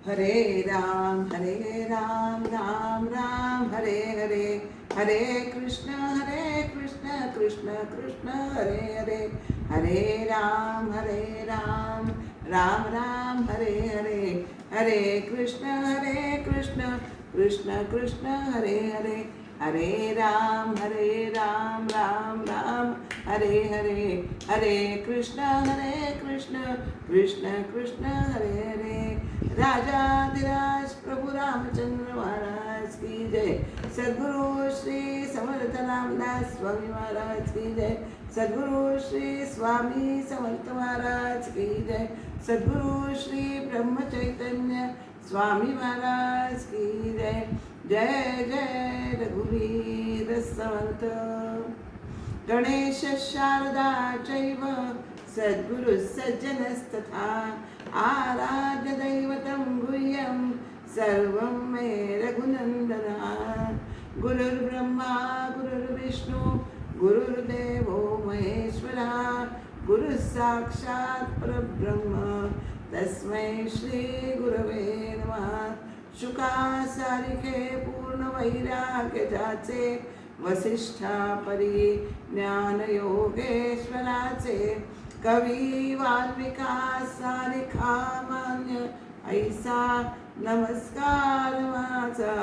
हरे राम राम राम हरे हरे, हरे कृष्ण कृष्ण कृष्ण हरे हरे, हरे राम राम राम हरे हरे, हरे कृष्ण कृष्ण कृष्ण हरे हरे, हरे राम राम राम हरे हरे, हरे कृष्ण कृष्ण कृष्ण हरे हरे। राजाधिराज प्रभु रामचंद्र महाराज की जय। सद्गुरु श्री समर्थ रामदास स्वामी महाराज की जय। सद्गुरु श्री स्वामी समर्थ महाराज की जय। सद्गुरु श्री ब्रह्म चैतन्य स्वामी महाराज की जय। जय जय रघुवीर समर्थ। गणेश शारदा चैव सद्गुरु सज्जनस्तथा आराध्य दैवतं गुह्यं सर्वं मे रघुनन्दना। गुरुर्ब्रह्मा गुरुर्विष्णु गुरुर्देवो महेश्वरा, गुरुः साक्षात् परब्रह्म तस्मै श्री गुरवे नमः। शुकासारिखे पूर्ण वैराग्य जाचे, वसिष्ठा परी ज्ञान योगेश्वराचे, कवी वाल्मिका सारिखा मान्य ऐसा नमस्कार माझा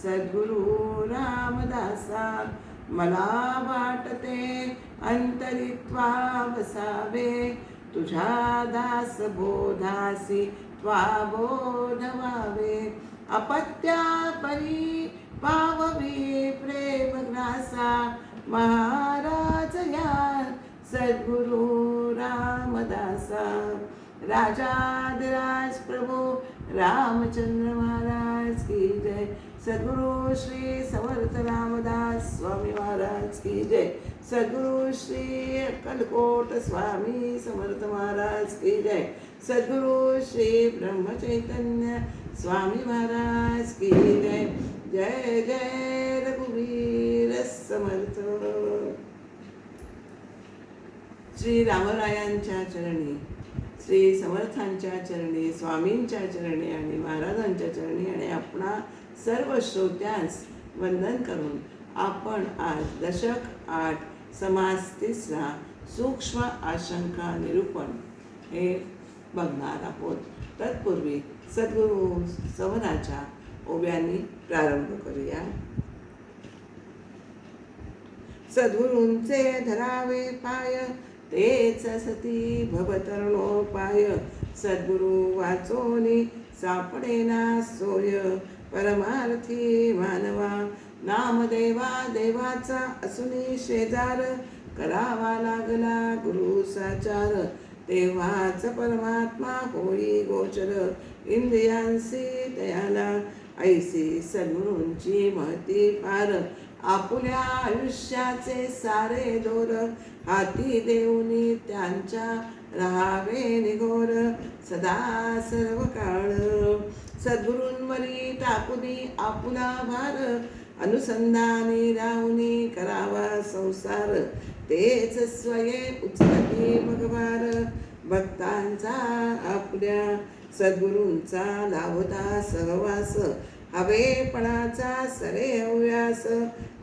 सद्गुरु रामदासा। मला वाटते अंतरित्वा बसावे, तुझ्या दास बोधासी त्वा बोधवावे। अपत्या परी पाववी प्रेम ग्रासा, महाराज या सद्गुरु रामदासा। राजाधिराज प्रभु रामचंद्र महाराज की जय। सद्गुरु श्री समर्थ रामदास स्वामी महाराज की जय। सद्गुरु श्री अक्कलकोट स्वामी समर्थ महाराज की जय। सद्गुरु श्री ब्रह्म चैतन्य स्वामी महाराज की जय। जय जय रघुवीर समर्थ। श्री रामरायांच्या चरणी, श्री समर्थांच्या चरणी, स्वामींच्या चरणी आणि महाराजांच्या चरणी आणि आपणा सर्व श्रोत्यांस वंदन करून आपण आज दशक 8 समास 3 सूक्ष्म आशंका निरूपण हे बघणार आहोत। तत्पूर्वी सद्गुरु सवनाच्या ओव्यांनी प्रारंभ करूया। सद्गुरूंचे धरावे पाय, तेच सती भवतरणोपाय। सद्गुरु वाचोनी सापडेना सोय, परमार्थी मानवा नामदेवा देवाचा असुनी शेजार। करावा लागला गुरु साचार, तेव्हाच परमात्मा होई गोचर। इंद्रियांसी तयाला ऐसी सद्गुरूंची महती फार। आपुल्या आयुष्याचे सारे दोर, हाती देऊनी त्यांच्या राहावे निघोर। सदा सर्व काळ सद्गुरूंवरी टाकुनी आपुला भार। अनुसंधानी राहुनी करावा संसार, तेच स्वये उचलती मगभार। भक्तांचा आपल्या सद्गुरूंचा लाभता सहवास, हवेपणाचा सरे हव्यास।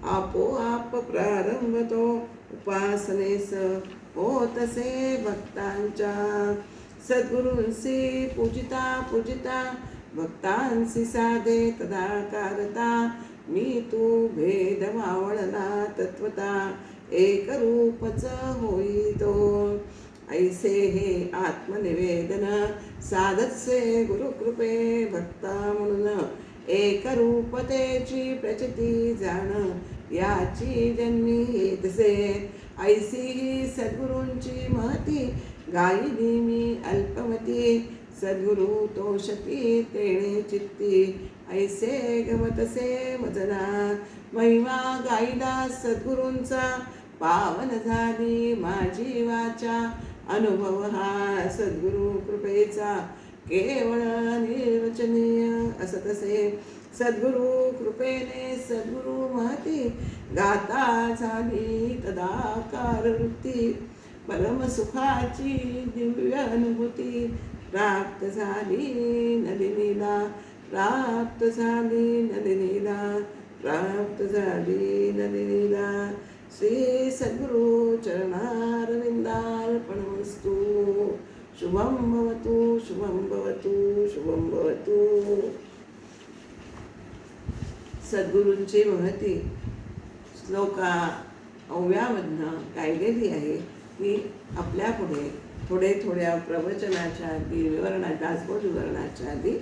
आपोआप प्रारंभ तो उपासनेस, होतसे भक्तांच्या। सद्गुरूंसी पूजिता भक्तांसी साधे तदाकारता। मी तू भेद मावळला तत्वता, एक रूपच होई तो। ऐसे हे आत्मनिवेदन साधतसे गुरुकृपे भक्ता म्हणून। एक रूपतेची प्रचिती जाण, याची जन्मी येतसे। ऐसी ही सद्गुरूंची महती, गायिली मी अल्पमती। सद्गुरु तोषती तेणे चित्ती, ऐसे गमतसे मजना। महिमा गायला सद्गुरूंचा, पावन झाली माझी वाचा। अनुभव हा सद्गुरु कृपेचा, केवळ निर्वचनीय असतसे। सद्गुरु कृपेने सद्गुरु महती, गाता झाली तदाकार वृत्ती। परम सुखाची दिव्य अनुभूती, प्राप्त झाली नलिनीला, प्राप्त झाली नलिनीला, प्राप्त झाली नलिनीला. श्री सद्गुरु चरणारविंदार्पणमस्तु. शुभं भवतु, शुभं भवतु, शुभं भवतु. सद्गुरूंची महती श्लोका ओव्यामधनं गायलेली आहे. ती आपल्यापुढे थोड्या प्रवचनाच्या आधी, दासबोध विवरणाच्या आधी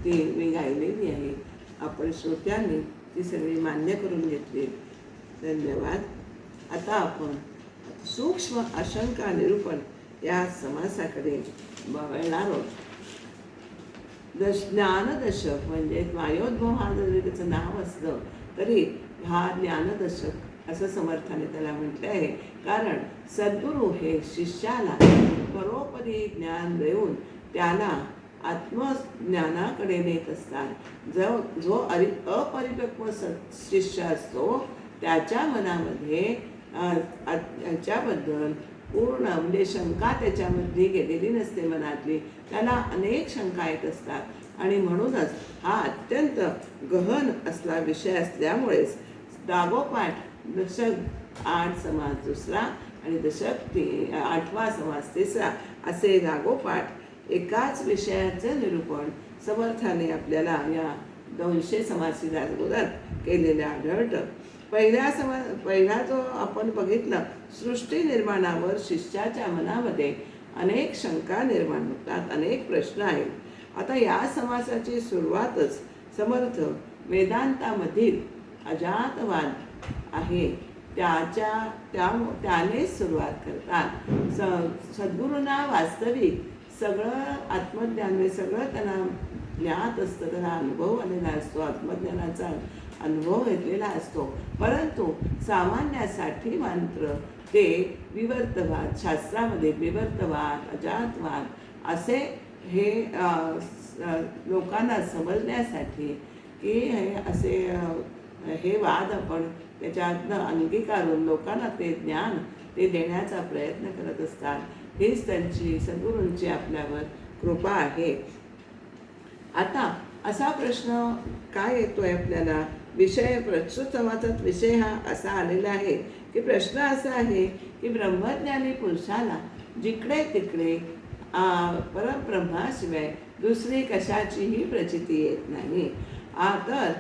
ती मी गायलेली आहे. आपण श्रोत्यांनी ती सगळी मान्य करून घेतली. धन्यवाद. आता आपण सूक्ष्म अशंका निरूपण या समासाकडे वळणार आहोत. ज्ञानदशक म्हणजे मायोद्भव हा जरी त्याचं नाव असलं तरी हा ज्ञानदशक असं समर्थाने त्याला म्हटलं आहे. कारण सद्गुरू हे शिष्याला परोपरी ज्ञान देऊन त्याला आत्मज्ञानाकडे नेत असतात. जो अपरिपक्व शिष्य असतो त्याच्या मनामध्ये याच्याबद्दल पूर्ण म्हणजे शंका त्याच्यामध्ये गेलेली नसते मनातली. त्याला अनेक शंका येत असतात आणि म्हणूनच हा अत्यंत गहन असला विषय असल्यामुळेच दागोपाठ दशक 8 समास दुसरा आणि दशक 8वा समास तिसरा असे लागोपाठ एकाच विषयाचे निरूपण समर्थाने आपल्याला या 200 समासी दासबोधात केलेले आढळतं. पहिला जो आपण बघितला, सृष्टी निर्माणावर शिष्याच्या मनामध्ये अनेक शंका निर्माण होतात, अनेक प्रश्न आहेत. आता या समासाची सुरुवातच समर्थ वेदांतामधील अजातवाद आहे त्यानेच सुरुवात करतात. सद्गुरूंना वास्तविक सगळं आत्मज्ञान म्हणजे सगळं त्यांना ज्ञात असतं, त्यांना अनुभव आलेला असतो, आत्मज्ञानाचा अनुभव घेतलेला असतो. परंतु सामान्यासाठी मात्र ते विवर्तवाद, शास्त्रामध्ये विवर्तवाद, अजातवाद असे हे लोकांना समजण्यासाठी की हे वाद आपण त्याच्यातनं अंगीकारून लोकांना ते ज्ञान ते देण्याचा प्रयत्न करत असतात. हीच त्यांची सद्गुरूंची आपल्यावर कृपा आहे. आता असा प्रश्न काय येतोय आपल्याला, विषय प्रस्तुत समाजात विषय हा असा आलेला आहे की प्रश्न असा आहे की ब्रह्मज्ञानी पुरुषाला जिकडे तिकडे परब्रह्माशिवाय दुसरी कशाचीही प्रचिती येत नाही. तर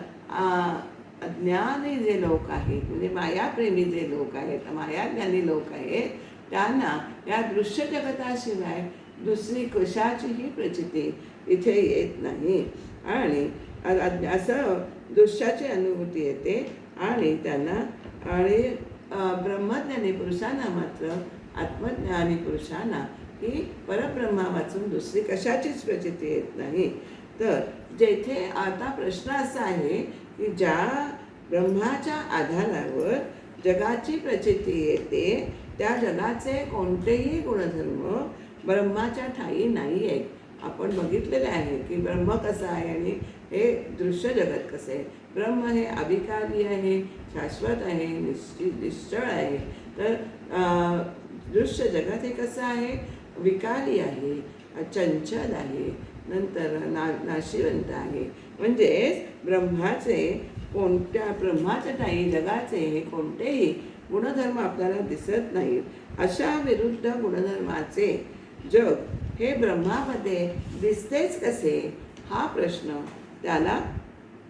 अज्ञानी जे लोक आहेत म्हणजे मायाप्रेमी जे लोक आहेत, मायाज्ञानी लोक आहेत, त्यांना या दृश्य जगताशिवाय दुसरी कशाचीही प्रचिती इथे येत नाही आणि असं दृश्याची अनुभूती येते आणि त्यांना ब्रह्मज्ञानी पुरुषांना मात्र आत्मज्ञानी पुरुषांना ही परब्रह्मा वाचून दुसरी कशाचीच प्रचिती येत नाही. तर जेथे आता प्रश्न असा आहे की ज्या ब्रह्माच्या आधारावर जगाची प्रचिती येते त्या जगाचे कोणतेही गुणधर्म ब्रह्माच्या ठायी नाही आहेत. आपण बघितलेले आहे की ब्रह्म कसं आहे आणि हे दृश्य जगत कसं आहे. ब्रह्म हे अविकारी आहे, शाश्वत आहे, निश्चळ आहे. तर दृश्य जगत हे कसं आहे, विकारी आहे, चंचल आहे, नंतर नाशिवंत आहे. म्हणजे ब्रह्माच्या ठायी जगाचे हे कोणतेही गुणधर्म आपल्याला दिसत नाहीत. अशा विरुद्ध गुणधर्माचे जग हे ब्रह्मामध्ये दिसतेच कसे, हा प्रश्न त्याला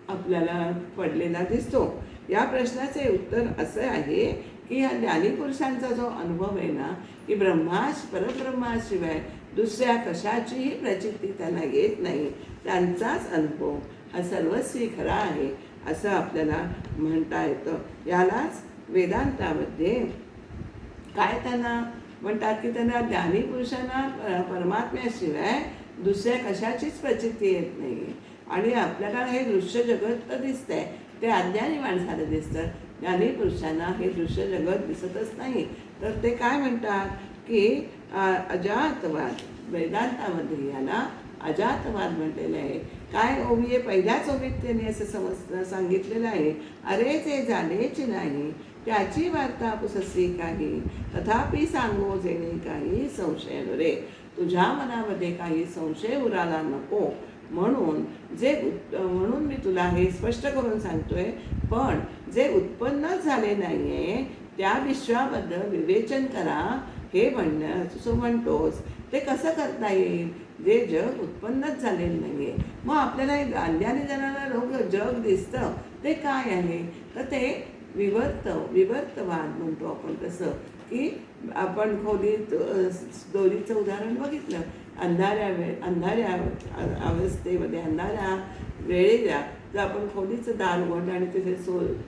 आपल्याला पडलेला दिसतो. या प्रश्नाचे उत्तर असं आहे की ह्या ज्ञानीपुरुषांचा जो अनुभव आहे ना की परब्रह्माशिवाय दुसऱ्या कशाचीही प्रचिती त्यांना येत नाही, त्यांचाच अनुभव हा सर्वस्वी खरा आहे असं आपल्याला म्हणता येतं. यालाच वेदांतामध्ये काय त्यांना म्हणतात की त्यांना ज्ञानीपुरुषांना परमात्म्याशिवाय दुसऱ्या कशाचीच प्रचिती येत नाही. आणि आपल्याला हे दृश्य जगत तर दिसतंय, ते अज्ञानी माणसाला दिसतं. ज्ञानीपुरुषांना हे दृश्य जगत दिसतच नाही. तर ते काय म्हणतात की अजातवाद, वेदांतामध्ये याला अजातवाद म्हटलेलं आहे. काय ओवी आहे, पहिल्याच ओवीत त्यांनी असं सांगितलेलं आहे, अरे जे झालेच नाही त्याची वार्ता पुससी काही, तथापि सांगो जेणे काही संशय रे. तुझ्या मनामध्ये काही संशय उराला नको म्हणून म्हणून मी तुला हे स्पष्ट करून सांगतोय. पण जे उत्पन्नच झाले नाहीये त्या विश्वाबद्दल विवेचन करा हे तू म्हणतोस ते कसं करता येईल? जे जग उत्पन्नच झालेलं नाहीये. मग आपल्याला हे अंधाने जाणारं जग दिसतं ते काय आहे? तर ते विवर्तवाद म्हणतो आपण. कसं की आपण खोलीत दोरीचं उदाहरण बघितलं. अंधाऱ्या अवस्थेमध्ये अंधाऱ्या वेळेला जर आपण खोलीचं दार उघडलं आणि तिथे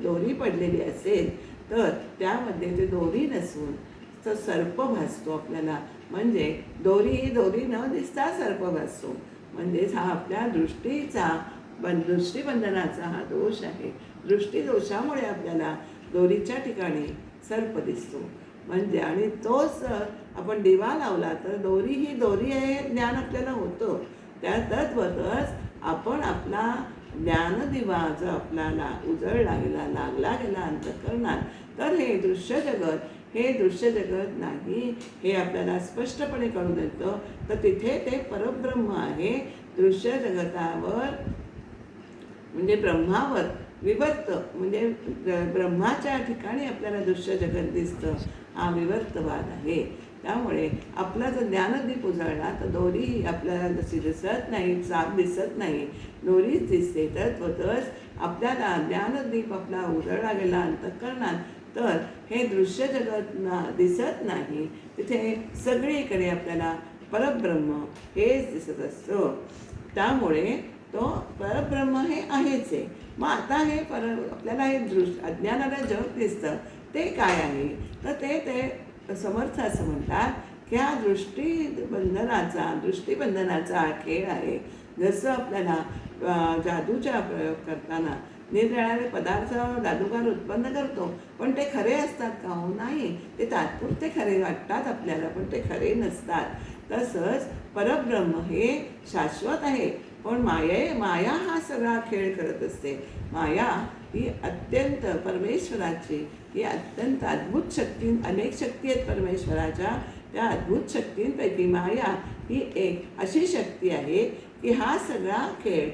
दोरी पडलेली असेल तर त्यामध्ये ते दोरी नसून तर सर्प भासतो आपल्याला. म्हणजे दोरी न दिसता सर्प भासतो. म्हणजेच हा आपल्या दृष्टिबंधनाचा हा दोष आहे. दृष्टीदोषामुळे आपल्याला दोरीच्या ठिकाणी सर्प दिसतो. म्हणजे आणि तोच आपण दिवा लावला तर ही दोरी आहे हे ज्ञान आपल्याला होतं. त्या तद्वतच आपण आपला ज्ञानदिवा जर आपल्याला उजळला गेला लागला गेला अंतःकरणात तर हे दृश्य जगत नाही हे आपल्याला स्पष्टपणे कळून येतं. तर तिथे ते परब्रह्म आहे. दृश्य जगतावर म्हणजे ब्रह्मावर विवर्त म्हणजे ब्रह्माच्या ठिकाणी आपल्याला दृश्य जगत दिसतं. हा विवर्तवाद आहे. त्यामुळे आपला जर ज्ञानदीप उजळला तर दोरी आपल्याला जशी दिसत नाही, साप दिसत नाही, दोरीच दिसते. तद्वतच आपल्याला ज्ञानदीप आपला उजळला गेला अंतःकरणात तर हे दृश्य जगत दिसत नाही. तिथे सगळीकडे आपल्याला परब्रह्म हेच दिसत असतं. त्यामुळे तो परब्रह्म हे आहेच आहे. मग आता हे आपल्याला हे अज्ञानाला जग दिसतं ते काय आहे? तर ते समर्थ असं म्हणतात की हा दृष्टिबंधनाचा हा खेळ आहे. जसं आपल्याला जादूचा प्रयोग करताना निरनिराळे पदार्थ जादूगार उत्पन्न करतो पण ते खरे असतात का? हो नाही. ते तात्पुरते खरे वाटतात आपल्याला पण ते खरे नसतात. तसंच परब्रह्म हे शाश्वत आहे. पण माया हा सगळा खेळ करत असते. माया ही अत्यंत परमेश्वराची ही अत्यंत अद्भुत शक्ती, अनेक शक्ती आहेत परमेश्वराच्या. त्या अद्भुत शक्तींपैकी माया ही एक अशी शक्ती आहे की हा सगळा खेळ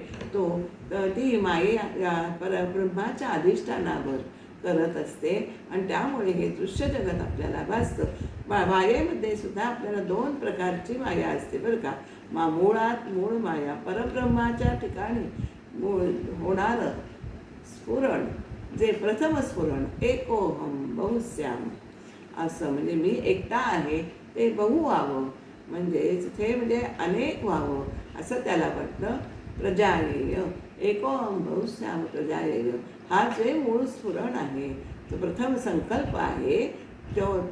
ती माया परब्रह्माच्या अधिष्ठानावर करत असते. आणि त्यामुळे हे दृश्य जगत आपल्याला भासतं. मायेमध्ये सुद्धा आपल्याला 2 प्रकारची माया असते बरं का. मूळ माया परब्रह्माच्या ठिकाणी होणारं स्फुरण जे प्रथम स्फुरण एकोहम बहुश्याम असं म्हणजे मी एकटा आहे ते बहु व्हावं म्हणजे अनेक व्हावं असं त्याला वाटतं. प्रजायेय एकोहम बहुश्याम प्रजायेय हा जे मूळ स्फुरण आहे तो प्रथम संकल्प आहे.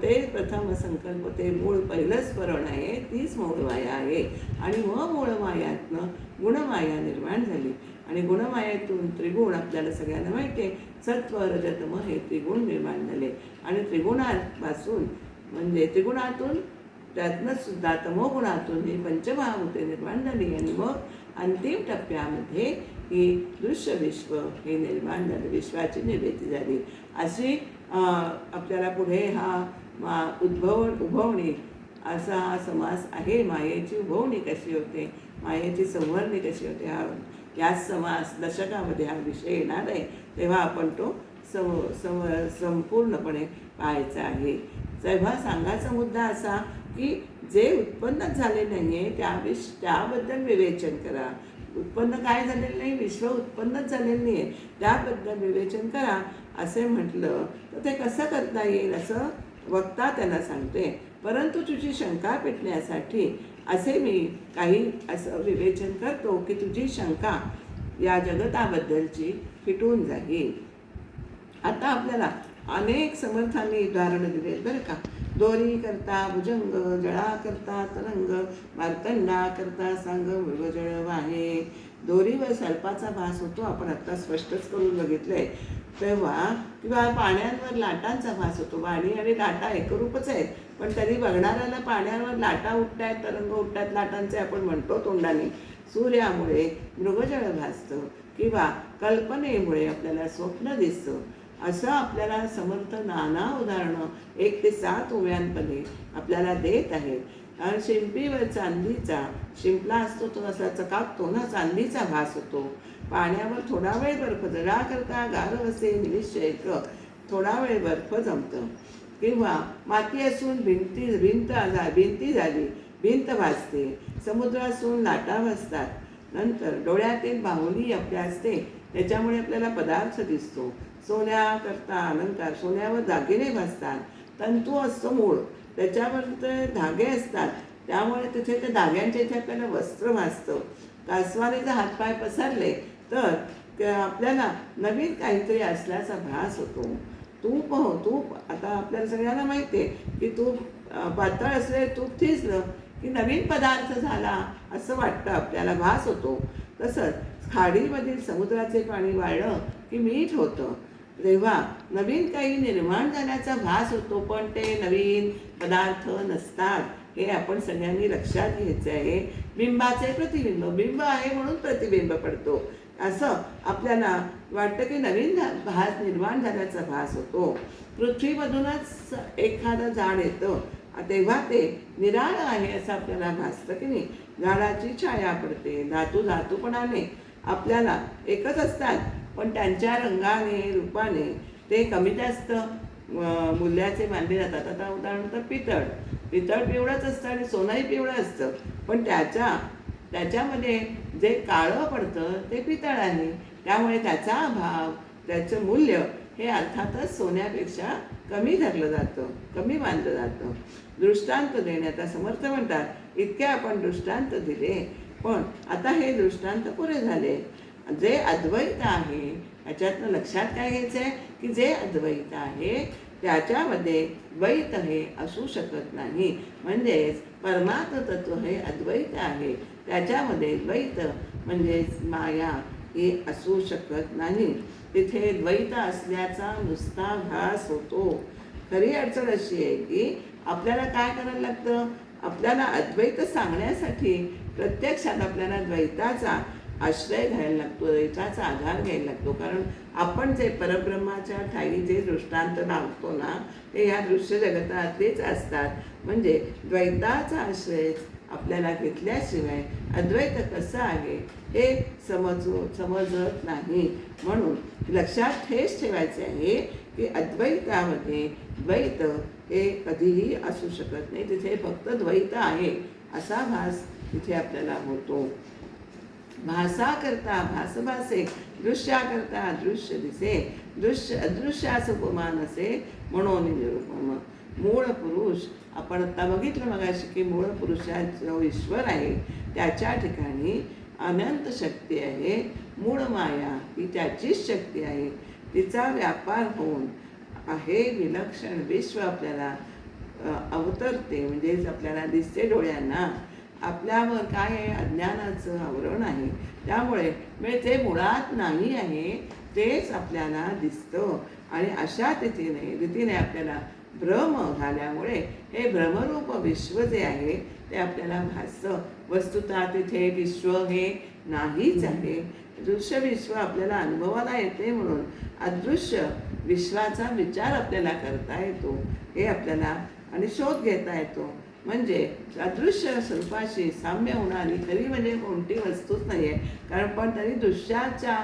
ते प्रथम संकल्प ते मूळ पहिलं स्फुरण आहे. तीच मूळ माया आहे. आणि मग मूळ मायातनं गुणमाया निर्माण झाली आणि गुणमायेतून त्रिगुण आपल्याला सगळ्यांना माहिती आहे. सत्व रजतम हे त्रिगुण निर्माण झाले आणि त्रिगुणापासून म्हणजे त्रिगुणातून त्यातनं सुद्धा तमोगुणातून ही पंचमहाभूते निर्माण झाली आणि मग अंतिम टप्प्यामध्ये ही दृश्य विश्व हे निर्माण झालं. विश्वाची निर्मिती झाली. अशी आपल्याला पुढे हा उभवणी असा हा समास आहे. मायेची उभवणी कशी होते, मायेची संवर्णी कशी होते या समास दशकामध्ये हा विषय येणार आहे. तेव्हा आपण तो संपूर्णपणे पाहायचा आहे. तेव्हा सांगायचा मुद्दा असा की जे उत्पन्नच झाले नाही आहे त्याबद्दल विवेचन करा. उत्पन्न काय झालेलं नाही, विश्व उत्पन्नच झालेलं नाही आहे त्याबद्दल विवेचन करा असे म्हटलं तर ते कसं करता येईल असं वक्ता त्यांना सांगते. परंतु तुझी शंका पेटण्यासाठी असे मी काही असं विवेचन करतो की तुझी शंका या जगताबद्दलची फिटून जाईल. आता आपल्याला अनेक समर्थांनी उदाहरणं दिली बरं का. दोरी करता भुजंग, जळा करता तरंग, मार्तंडा करता सांग मृगजळ वाहे. दोरीवर सर्पाचा भास होतो आपण आता स्पष्टच करून बघितलंय. तेव्हा किंवा पाण्यावर लाटांचा भास होतो. पाणी आणि लाटा एकरूपच आहेत पण तरी बघणाऱ्याला पाण्यावर लाटा उठतायत, तरंग उठतायत लाटांचे आपण म्हणतो तोंडाने. सूर्यामुळे मृगजळ भासतं किंवा कल्पनेमुळे आपल्याला स्वप्न दिसतं. असं आपल्याला समर्थ नाना उदाहरणं 1 ते 7 ओव्यांमध्ये आपल्याला देत आहेत. आणि शिंपीवर चांदीचा, शिंपला असतो तो असा चकाकतो ना, चांदीचा भास होतो. पाण्यावर थोडा वेळ बर्फ जरा करता गार वसे निविष्य एक, थोडा वेळ बर्फ जमतं. किंवा माती असून भिंती झाली, भिंत भासते. समुद्र असून लाटा भासतात. नंतर डोळ्यातील बाहुली आपल्या असते, त्याच्यामुळे आपल्याला पदार्थ दिसतो. सोन्याकरता अलंकार, सोन्यावर दागिने भासतात. तंतू असतो मूळ, त्याच्यावर ते धागे असतात, त्यामुळे तिथे त्या धाग्यांच्या इथे आपल्याला वस्त्र भासतं. कासवाने जर हातपाय पसरले तर आपल्याला नवीन काहीतरी असल्याचा भास होतो. तूप आता आपल्याला सगळ्यांना माहिती आहे की तूप पातळ असले, तूप थिजलं की नवीन पदार्थ झाला असं वाटतं आपल्याला, भास होतो. तसंच खाडीमधील समुद्राचे पाणी वाळलं की मीठ होतं, तेव्हा नवीन काही निर्माण झाल्याचा भास होतो, पण ते नवीन पदार्थ नसतात. हे आपण सगळ्यांनी लक्षात घ्यायचं आहे. बिंबाचे प्रतिबिंब, बिंब आहे म्हणून प्रतिबिंब पडतो, असं आपल्याला वाटतं की नवीन भास निर्माण झाल्याचा भास होतो. पृथ्वीमधूनच एखादं झाड येतं तेव्हा ते निराळं आहे असं आपल्याला भासतं की नाही. झाडाची छाया पडते. धातूपणाने आपल्याला एकच असतात, पण त्यांच्या रंगाने रूपाने ते कमी जास्त मूल्याचे मानले जातात. आता उदाहरणार्थ पितळ पिवळंच असतं आणि सोनंही पिवळं असतं, पण त्याच्यामध्ये जे काळं पडतं ते पितळ आहे, त्यामुळे त्याचा भाव, त्याचं मूल्य हे अर्थातच सोन्यापेक्षा कमी धरलं जातं, कमी मानलं जातं. दृष्टांत देणे, आता समर्थ म्हणतात इतके आपण दृष्टांत दिले, पण आता हे दृष्टांत पुरे झाले. जे अद्वैत आहे ह्याच्यातनं लक्षात काय घ्यायचं आहे की जे अद्वैत आहे त्याच्यामध्ये द्वैत हे असू शकत नाही. म्हणजेच परमात्म तत्व हे अद्वैत आहे, त्याच्यामध्ये द्वैत म्हणजेच माया हे असू शकत नाही. तिथे द्वैत असल्याचा नुसता भास होतो. खरी अडचण अशी आहे की आपल्याला काय करायला लागतं, आपल्याला अद्वैत सांगण्यासाठी प्रत्यक्षात आपल्याला द्वैताचा आश्रय घ्यायला लागतो, द्वैताचा आधार घ्यायला लागतो. कारण आपण जे परब्रह्माच्या ठाई जे दृष्टांत लावतो ना, ते ह्या दृश्य जगतातलेच असतात. म्हणजे द्वैताचा आश्रय आपल्याला घेतल्याशिवाय अद्वैत कसं आहे हे समजत नाही. म्हणून लक्षात हेच ठेवायचे आहे की अद्वैतामध्ये द्वैत हे कधीही असू शकत नाही. तिथे फक्त द्वैत आहे असा भास तिथे आपल्याला होतो. भासा करता भास भासे, दृश्या करता दृश्य दिसे, अदृश्यास उपमान असे म्हणून निरुपम. मूळ पुरुष आपण आता बघितलं मगाशी की मूळ पुरुषाचा जो ईश्वर आहे त्याच्या ठिकाणी अनंत शक्ती आहे. मूळ माया ही त्याचीच शक्ती आहे. तिचा व्यापार होऊन आहे विलक्षण विश्व आपल्याला अवतरते, म्हणजेच आपल्याला दिसते डोळ्यांना. आपल्यावर काय आहे, अज्ञानाचं आवरण आहे, त्यामुळे ते मुळात नाही आहे तेच आपल्याला दिसतं. आणि अशा रीतीने आपल्याला भ्रम झाल्यामुळे हे भ्रमरूप विश्व जे आहे ते आपल्याला भासतं. वस्तुतः तिथे विश्व हे नाहीच आहे. दृश्य विश्व आपल्याला अनुभवाला येते, म्हणून अदृश्य विश्वाचा विचार आपल्याला करता येतो, हे आपल्याला आणि शोध घेता येतो. म्हणजे अदृश्य स्वरूपाशी साम्य होणारी खरी म्हणजे कोणती वस्तूच नाही आहे. कारण पण तरी दृश्याचा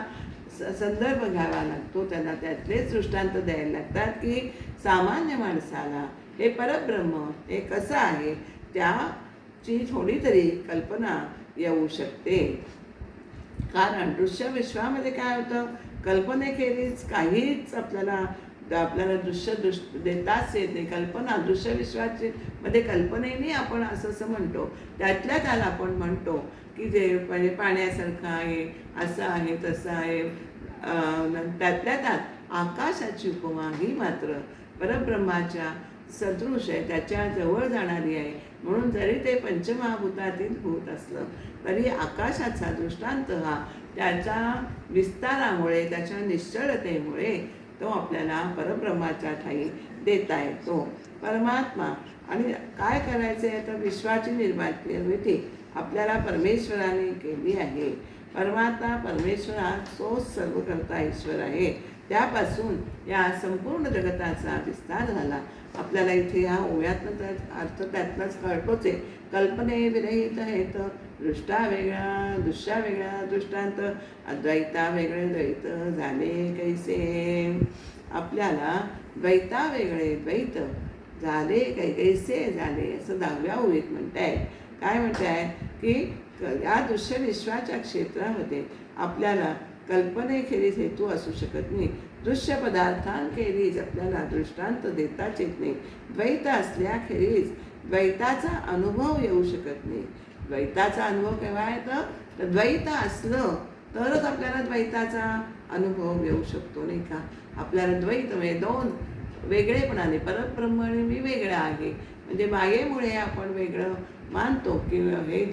संदर्भ घ्यावा लागतो, त्यांना त्यातलेच दृष्टांत द्यायला लागतात की सामान्य माणसाला हे परब्रह्म हे कसं आहे त्याची थोडी तरी कल्पना येऊ शकते. कारण दृश्य विश्वामध्ये काय होतं, कल्पनेखेरीज काहीच आपल्याला दृश्य देताच येत नाही. कल्पना दृश्य विश्वाची मध्ये कल्पनेने आपण असं म्हणतो, त्यातल्या त्याला आपण म्हणतो की जे म्हणजे पाण्यासारखं आहे, असं आहे, तसं आहे. त्यातल्या त्यात आकाशाची उपमा ही मात्र परब्रह्माच्या सदृश आहे, त्याच्या जवळ जाणारी आहे. म्हणून जरी ते पंचमहाभूतातील भूत असलं तरी आकाशाचा दृष्टांत हा त्याच्या विस्तारामुळे, त्याच्या निश्चळतेमुळे तो आपल्याला परब्रह्माच्या ठाई देता येतो. परमात्मा आणि काय करायचं आहे तर विश्वाची निर्मिती आपल्याला परमेश्वराने केली आहे. परमात्मा परमेश्वर हा तोच सर्व करता ईश्वर आहे. त्यापासून या संपूर्ण जगताचा विस्तार झाला. आपल्याला इथे ह्या ओव्यातनं तर अर्थ त्यातनंच कळतोच आहे. कल्पने विरहित हेत, दृष्टा वेगळा दृश्या वेगळा दृष्टांत, अद्वैता वेगळे द्वैत झाले कैसे. आपल्याला द्वैता वेगळे द्वैत झाले कैसे झाले असं 10व्या ओळीत म्हणताय. काय म्हणताय की या दृश्य विश्वाच्या क्षेत्रामध्ये आपल्याला कल्पनेखेरीज हेतू असू शकत नाही. दृश्य पदार्थांखेरीज आपल्याला दृष्टांत देताच येत नाही. द्वैत असल्याखेरीज द्वैताचा अनुभव येऊ शकत नाही. द्वैताचा अनुभव केव्हा येतं तर द्वैत असलं तरच आपल्याला द्वैताचा अनुभव येऊ शकतो, नाही का. आपल्याला द्वैत म्हणजे दोन वेगळेपणाने परब्रह्म आणि मी वेगळं आहे म्हणजे मायेमुळे आपण वेगळं मानतो की हे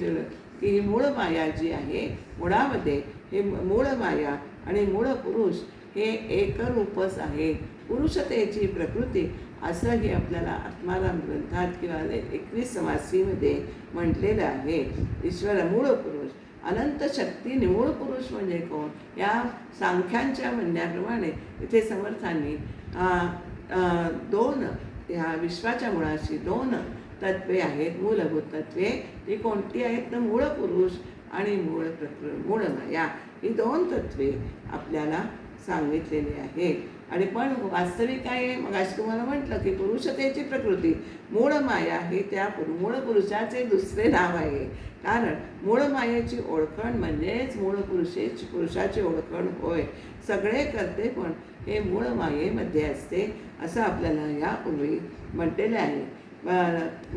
की ही मूळ माया जी आहे, मुळामध्ये हे मूळ माया आणि मूळ पुरुष हे एकरूपच आहे. पुरुषतेची प्रकृती असंही आपल्याला आत्माराम ग्रंथात किंवा 21 म्हटलेलं आहे. ईश्वर मूळ पुरुष, अनंत शक्ती निमूळ पुरुष म्हणजे कोण. या सांख्यांच्या म्हणण्याप्रमाणे इथे समर्थांनी दोन ह्या विश्वाच्या मुळाशी दोन तत्वे आहेत, मूलभूत तत्वे. ती कोणती आहेत तर मूळ पुरुष आणि मूळ माया, ही दोन तत्वे आपल्याला सांगितलेली आहे. आणि पण वास्तविक काय आहे, मग आज तुम्हाला म्हटलं की पुरुषतेची प्रकृती मूळ माया हे त्या मूळ पुरुषाचे दुसरे नाव आहे. कारण मूळ मायेची ओळखण म्हणजेच मूळ पुरुषाची ओळखण होय. सगळे करते पण हे मूळ मायेमध्ये असते असं आपल्याला यापूर्वी म्हटलेलं आहे.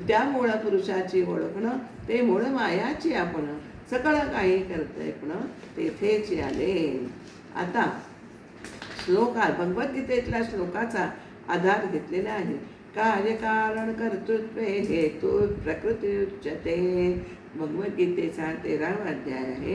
त्या मूळ पुरुषाची ओळखणं ते मूळ मायाची आपण सगळं काही करतंय पण तेथेच आले. आता श्लोकात भगवद्गीतेतल्या श्लोकाचा आधार घेतलेला आहे. कार्यकारण कर्तृत्वे हेतू प्रकृती उच्यते. भगवद्गीतेचा 13वा अध्याय आहे,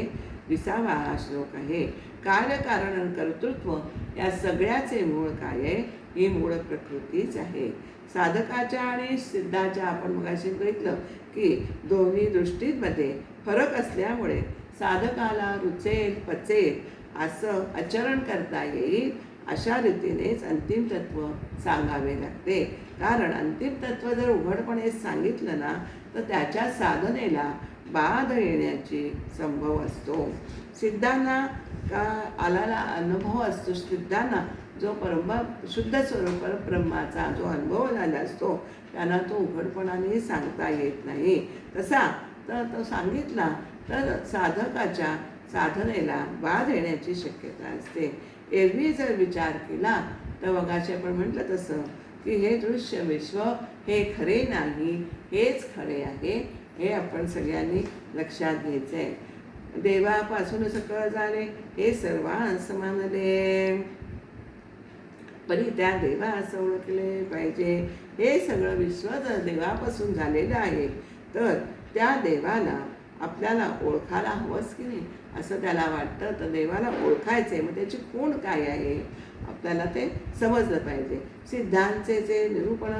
20वा हा श्लोक आहे. कार्यकारण कर्तृत्व या सगळ्याचे मूळ काय आहे, ही मूळ प्रकृतीच आहे. साधकाच्या आणि सिद्धाच्या आपण मगाशी बघितलं की दोन्ही दृष्टींमध्ये फरक असल्यामुळे साधकाला रुचेल पचेल असं आचरण करता येईल अशा रीतीनेच अंतिम तत्व सांगावे लागते. कारण अंतिम तत्व जर उघडपणे सांगितलं ना तर त्याच्या साधनेला बाध येण्याची संभव असतो. सिद्धांना का आलेला अनुभव असतो, सिद्धांना जो शुद्ध स्वरूप परब्रह्माचा जो अनुभव झाला असतो त्यांना तो उघडपणाने सांगता येत नाही. तसा तर तो सांगितला तर साधकाच्या साधनेला बाध येण्याची शक्यता असते. एरवी जर विचार केला तर मगाशी आपण म्हटलं तसं की हे दृश्य विश्व हे खरे नाही, हेच खरे आहे. हे आपण सगळ्यांनी लक्षात घ्यायचं आहे. देवापासून सकळ झाले हे सर्वांस मानले, परी त्या देवास ओळखले पाहिजे. हे सगळं विश्व जर देवापासून झालेलं आहे तर त्या देवाला आपल्याला ओळखायला हवंच की नाही असं त्याला वाटतं. तर देवाला ओळखायचं आहे, मग त्याची खूण काय आहे आपल्याला ते समजलं पाहिजे. सिद्धांचे जे निरूपण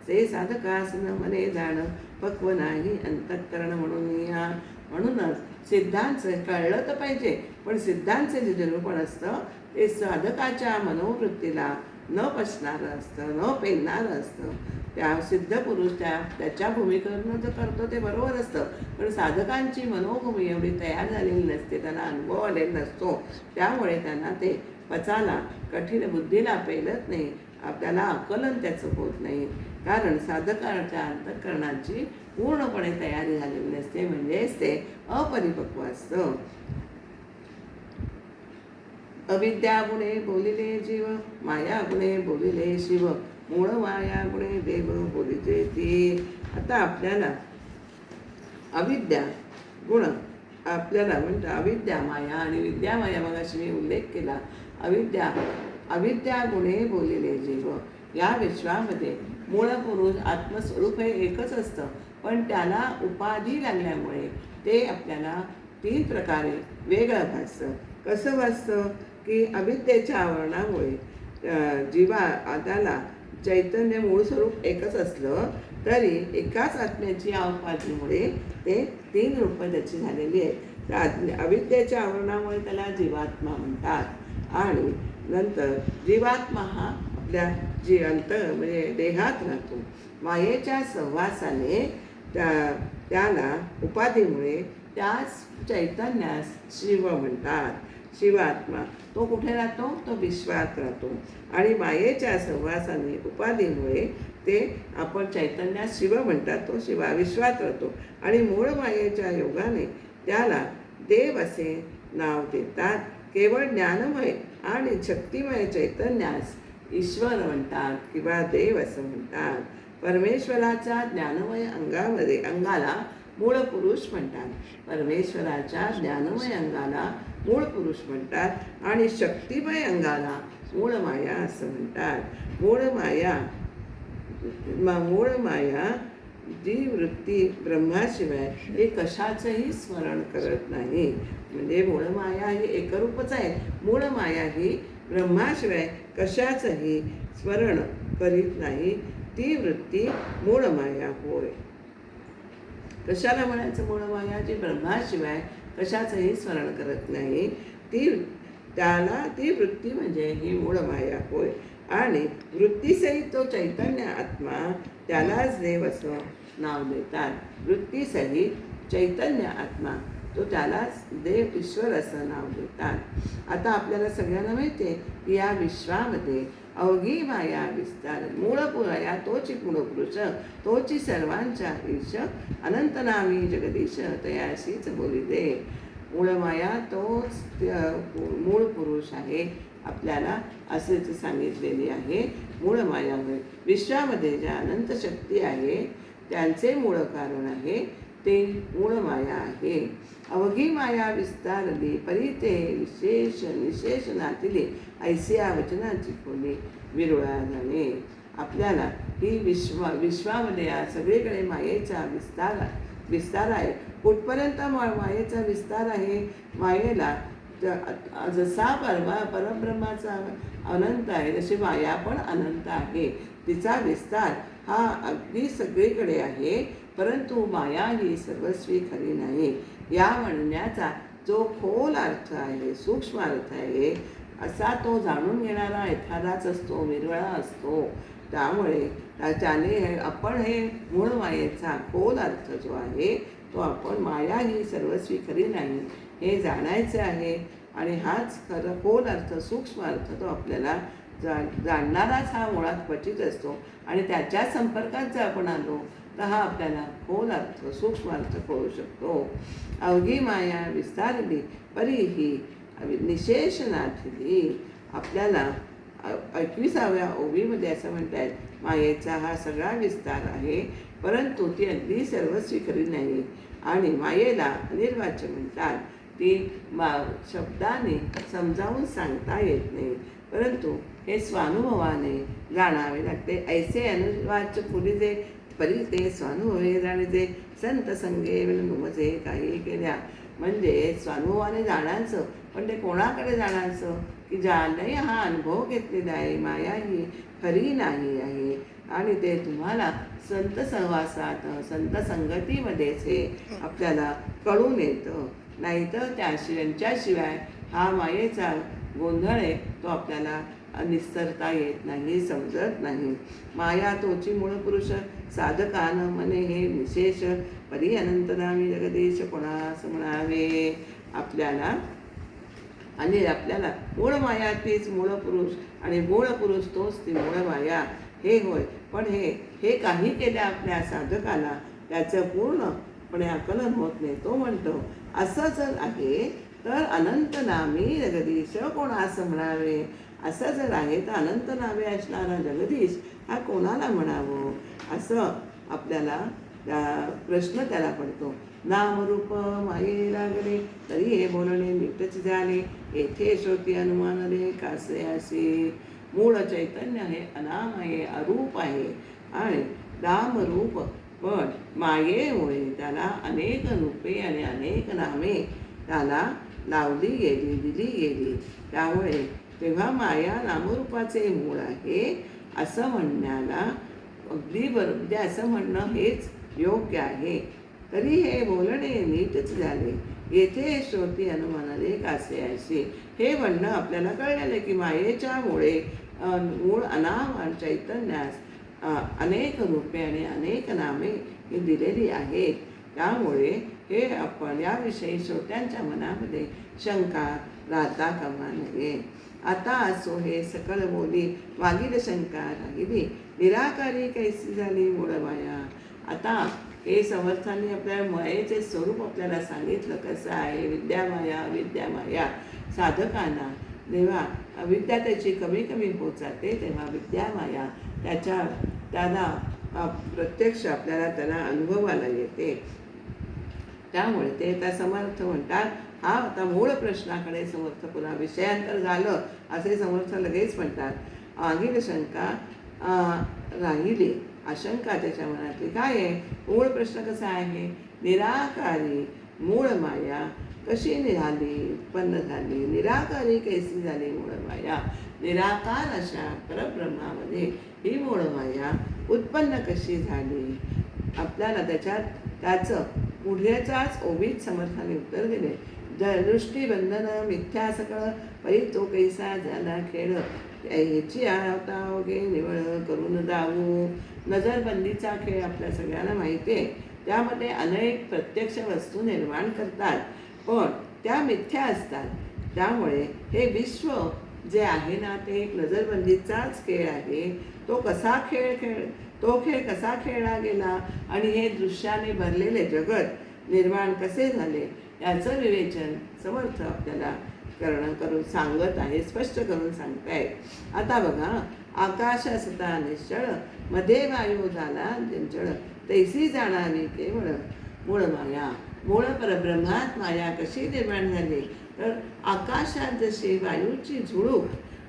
ते साधकास न मने जाणं पक्व नाही अंतःकरण म्हणूनच सिद्धांचं कळलं तर पाहिजे, पण सिद्धांचे जे निरूपण असतं ते साधकाच्या मनोवृत्तीला न पचणारं असतं, न पेलणारं असतं. त्या सिद्ध पुरुष त्याच्या भूमिकेवरनं जो करतो ते बरोबर असतं, पण साधकांची मनोभूमी एवढी तयार झालेली नसते, त्यांना अनुभव आलेला नसतो. त्यामुळे त्यांना ते पचायला कठीण, बुद्धीला पेलत नाही, आपल्याला आकलन त्याचं होत नाही. कारण साधकाच्या अंतःकरणाची पूर्णपणे तयारी झालेली नसते, म्हणजेच ते अपरिपक्व असतं. अविद्या गुणे बोलिले जीव, माया गुणे बोलिले शिव, मूळ माया गुणे देव बोलिते ती. आता आपल्याला अविद्या गुण आपल्याला म्हणतं अविद्या माया आणि विद्या माया मगाशी मी उल्लेख केला. अविद्या गुणे बोलिले जीव. या विश्वामध्ये मूळ पुरुष आत्मस्वरूप हे एकच असतं, पण त्याला उपाधी लागल्यामुळे ते आपल्याला 3 प्रकारे वेगळं भासतं. कसं भासतं की अविद्येच्या आवरणामुळे त्याला चैतन्य मूळ स्वरूप एकच असलं तरी एकाच आत्म्याची उपाधीमुळे ते 3 रूपं त्याची झालेली आहेत. अविद्येच्या आवरणामुळे त्याला जीवात्मा म्हणतात आणि नंतर जीवात्मा हा आपल्या म्हणजे देहात राहतो. मायेच्या सहवासाने त्याला उपाधीमुळे त्याच चैतन्यास शिव म्हणतात. शिवात्मा तो कुठे राहतो? तो विश्वात राहतो. आणि मायेच्या सहवासाने उपाधीमुळे ते आपण चैतन्यात शिव म्हणतात. तो विश्वात राहतो. आणि मूळ मायेच्या योगाने त्याला देव असे नाव देतात. केवळ ज्ञानमय आणि शक्तिमय चैतन्यास ईश्वर म्हणतात किंवा देव असं म्हणतात. परमेश्वराच्या ज्ञानमय अंगाला मूळ पुरुष म्हणतात. परमेश्वराच्या ज्ञानमय अंगाला मूळ पुरुष म्हणतात आणि शक्तिमय अंगाला मूळ माया असं म्हणतात. मूळ माया जी वृत्ती ब्रह्माशिवाय हे कशाचंही स्मरण करत नाही. म्हणजे मूळ माया ही एकरूपच आहे. मूळ माया ही ब्रह्माशिवाय कशाचंही स्मरण करीत नाही. ती वृत्ती मूळ माया होय. कशाला म्हणायचं मूळ माया? जी ब्रह्माशिवाय कशाचंही स्मरण करत नाही, ती वृत्ती म्हणजे ही मूळ माया होय. आणि वृत्तीसहित तो चैतन्य आत्मा त्यालाच देव असं नाव देतात. वृत्तीसहित चैतन्य आत्मा तो त्यालाच देव ईश्वर असं नाव देतात. आता आपल्याला सगळ्यांना माहिती आहे की या विश्वामध्ये अवघी माया विस्तार. मूळ माया तोची मूळ पुरुष, तोची सर्वांच्या ईश, अनंत नामी जगदीश तयाशीच बोली दे. मूळ माया तोच मूळ पुरुष आहे. आपल्याला असेच सांगितलेली आहे. मूळ माया होय. विश्वामध्ये ज्या अनंत शक्ती आहे त्यांचे मूळ कारण आहे ते मूळ माया आहे. अवघी माया विस्तारली परी ते निशेष नातिले ऐसिया वचनाची खोली विरुळा जाणे. आपल्याला ही विश्वामध्ये या सगळीकडे मायेचा विस्तार आहे. कुठपर्यंत मायेचा विस्तार आहे? मायेला जसा परब्रह्माचा अनंत आहे तशी माया पण अनंत आहे. तिचा विस्तार हा अगदी सगळीकडे आहे. परंतु माया ही सर्वस्वी खरी नाही. या म्हणण्याचा जो खोल अर्थ आहे, सूक्ष्म अर्थ आहे, असा तो जाणून घेणारा एखादाच असतो, विरळा असतो. त्यामुळे त्याने आपण हे मूळ मायेचा खोल अर्थ जो आहे तो आपण माया ही सर्वस्वी खरी नाही हे जाणायचे आहे. आणि हाच खरं खोल अर्थ, सूक्ष्म अर्थ तो आपल्याला जाणणाराच हा मुळात क्वचित असतो. आणि त्याच्या संपर्कात जर आपण आलो तर हा आपल्याला खोल अर्थ, सूक्ष्म अर्थ कळू शकतो. अवघी माया विस्तारली परी ही निशेष नाथिली. आपल्याला 21व्या ओवीमध्ये असं म्हणतात, मायेचा हा सगळा विस्तार आहे परंतु ती अगदी सर्वस्वी खरी नाही. आणि मायेला अनिर्वाच्य म्हणतात. ती शब्दाने समजावून सांगता येत नाही, परंतु हे स्वानुभवाने जाणावे लागते. ऐसे अनिर्वाच्य पुरीजे परी ते स्वानुभवे जाणीजे संत संगे विनमुजे काही केल्या. म्हणजे स्वानुभवाने जाणायचं, पण ते कोणाकडे जाणायचं की ज्याने हा अनुभव घेतलेला आहे माया ही खरी नाही आहे. आणि ते तुम्हाला संत सहवासात, संत संगतीमध्येच हे आपल्याला कळून येतं. नाहीतर त्यांच्याशिवाय हा मायेचा गोंधळ आहे तो आपल्याला निस्तरता येत नाही, समजत नाही. माया तोची मूळ पुरुष साधकान मने हे विशेष परी अनंतनामी जगदीश कोणास म्हणावे. आपल्याला मूळ माया तीच मूळ पुरुष आणि मूळ पुरुष तोच ती मूळ माया हे होय. पण हे काही केल्या आपल्या साधकाला त्याचं पूर्णपणे आकलन होत नाही. तो म्हणतो असं जर आहे तर अनंत नामी जगदीश कोणास म्हणावे. असं जर आहे तर अनंत नावे असणारा जगदीश हा कोणाला म्हणावं असं आपल्याला प्रश्न त्याला पडतो. नामरूप माये लागले तरी हे बोलणे नीटच झाले. येथे श्रोती अनुमानले कासे असे. मूळ चैतन्य हे अनाम आहे, अरूप आहे आणि नामरूप. पण मायेमुळे त्याला अनेक रूपे आणि अनेक नामे त्याला लावली गेली, दिली गेली. त्यामुळे तेव्हा माया नामरूपाचे मूळ आहे असं म्हणण्याला अगदी बरोबर, असं म्हणणं हेच योग्य आहे. तरी हे बोलणे नीटच झाले, येथे श्रोती अनुमानाने कासे ऐसे. हे म्हणणं आपल्याला कळलेलं की मायेच्या मुळे मूळ अनाम चैतन्यास अनेक रूपे आणि अनेक नामे ही दिलेली आहेत. त्यामुळे हे आपण याविषयी श्रोत्यांच्या मनामध्ये शंका राहता कामा नये. आता असो हे सकळ बोली मागील शंका राहिली, निराकारी कैसी झाली मूळ माया. आता हे समर्थांनी आपल्या मायेचे स्वरूप आपल्याला सांगितलं कसं आहे. विद्यामाया विद्यामाया साधकांना जेव्हा विद्या त्याची कमी कमी होत जाते तेव्हा विद्यामाया त्याला प्रत्यक्ष आपल्याला त्याला अनुभवाला येते. त्यामुळे ते त्या समर्थ म्हणतात. हा आता मूळ प्रश्नाकडे समर्थ पुन्हा विषयांतर झालं असे समर्थ लगेच म्हणतात. आगील शंका राहिली, आशंका त्याच्या मनातली काय आहे. मूळ प्रश्न कसा आहे. निराकारी मूळ माया कशी निघाली उत्पन्न झाली. निराकारी कैसी झाली मूळ माया. निराकार अशा परब्रह्मामध्ये ही मूळ माया उत्पन्न कशी झाली. आपल्याला त्याचं पुढेचाच ओवीत समर्थाने उत्तर दिले. दृष्टीबंधन मिथ्या सकळ पै तो कैसा झाला खेळ, ह्याची आता वगे निवळ करून जाऊ. नजरबंदीचा खेळ आपल्या सगळ्यांना माहिती आहे. त्यामध्ये अनेक प्रत्यक्ष वस्तू निर्माण करतात पण त्या मिथ्या असतात. त्यामुळे हे विश्व जे आहे ना ते एक नजरबंदीचाच खेळ आहे. तो खेळ कसा खेळला गेला आणि हे दृश्याने भरलेले जगत निर्माण कसे झाले याचं विवेचन समर्थ आपल्याला करून सांगत आहे, स्पष्ट करून सांगतायत. आता बघा, आकाश असता निश्चळ मध्ये वायू झाला चंचळ, तैसी जाणावी केवळ मूळ माया. मूळ परब्रह्मात माया कशी निर्माण झाली तर आकाशात जशी वायूची झुळूक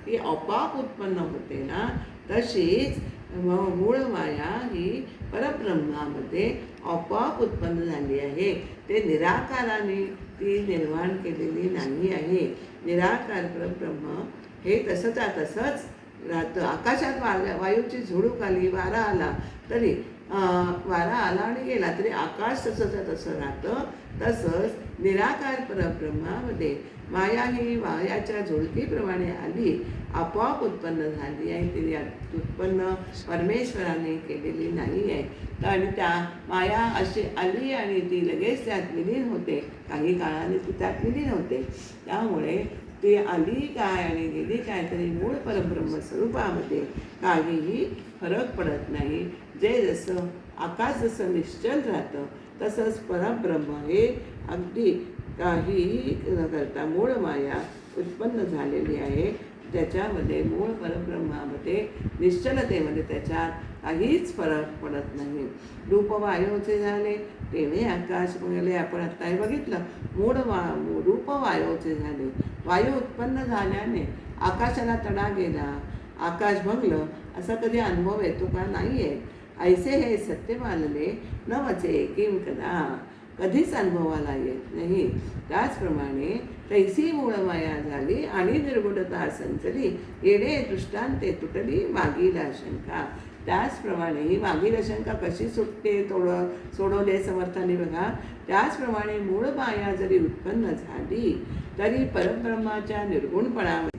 ही आपोआप उत्पन्न होते ना तशीच मूळ माया ही परब्रह्मामध्ये आपोआप उत्पन्न झाली आहे. ते निराकाराने ती निर्माण केलेली नाही आहे. निराकार परब्रह्म हे तसंच राहतं. आकाशात वायूची झुळूक आली, वारा आला तरी वारा आला आणि गेला तरी आकाश तसं राहतं. तसंच निराकार परब्रह्मामध्ये माया ही वायाच्या झुळकीप्रमाणे आली, आपोआप उत्पन्न झाली आहे. ती उत्पन्न परमेश्वराने केलेली नाही आहे. आणि त्या माया अशी आली आणि ती लगेच त्यात विलीन होते, काही काळाने ती त्यात विलीन होते. त्यामुळे ती आली काय आणि गेली काय तरी मूळ परब्रह्म स्वरूपामध्ये काहीही फरक पडत नाही. जसं आकाश जसं निश्चल राहतं तसंच परब्रह्म हे अगदी काहीही न करता मूळ माया उत्पन्न झालेली आहे. त्याच्यामध्ये मूळ परब्रह्मामध्ये निश्चलतेमध्ये त्याच्यात काहीच फरक पडत नाही. रूपवायूचे झाले तेव्हा आकाश गेले. आपण आत्ताही बघितलं रूपवायूचे झाले. वायू उत्पन्न झाल्याने आकाशाला तडा गेला, आकाश भंगलं असा कधी अनुभव येतो का. नाही आहे. ऐसे हे सत्य मानले न वचे किम कदा, कधीच अनुभवाला येत नाही. त्याचप्रमाणे तैसी मूळ माया झाली आणि निर्गुणता संचली, येणे दृष्टांते तुटली मागील आशंका. त्याचप्रमाणे ही मागील आशंका कशी सुटते सोडवले समर्थाने बघा. त्याचप्रमाणे मूळ माया जरी उत्पन्न झाली तरी परब्रह्माच्या निर्गुणपणामध्ये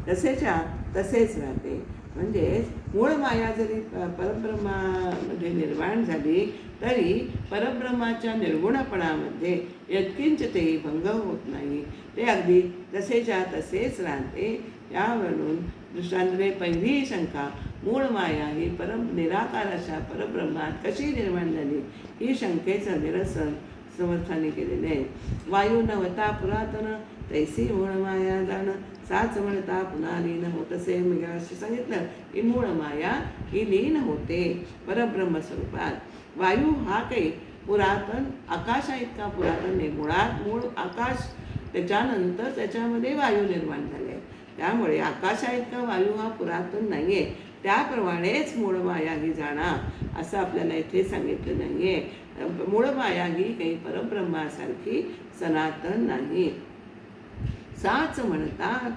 तसेच राहते. म्हणजे मूळ माया जरी परब्रह्मामध्ये निर्माण झाली तरी परब्रह्माच्या निर्गुणपणामध्ये यत्किंचितही भंग होत नाही. ते अगदी तसेच राहते. यावरून दृष्टांतरे पहिली शंका, मूळ माया ही निराकार अशा परब्रह्मात कशी निर्माण झाली, ही शंकेचं निरसन समर्थाने केलेले आहे. वायू नवता पुरातन तैसी मूळ माया जाण, साच म्हणता पुन्हा लीन होतसे. म्हणजे असं सांगितलं की मूळ माया ही लीन होते परब्रह्म स्वरूपात. वायू हा काही पुरातन आकाशा इतका पुरातन नाही. मुळात मूळ आकाश, त्याच्यानंतर त्याच्यामध्ये वायू निर्माण झाले. त्यामुळे आकाशा इतका वायू हा पुरातन नाही आहे. त्याप्रमाणेच मूळ माया ही जाणार असं आपल्याला इथे सांगितलं नाही आहे. मूळ माया ही काही परब्रह्मासारखी सनातन नाही. साच म्हणतात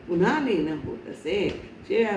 पुन्हा लीन होत असे.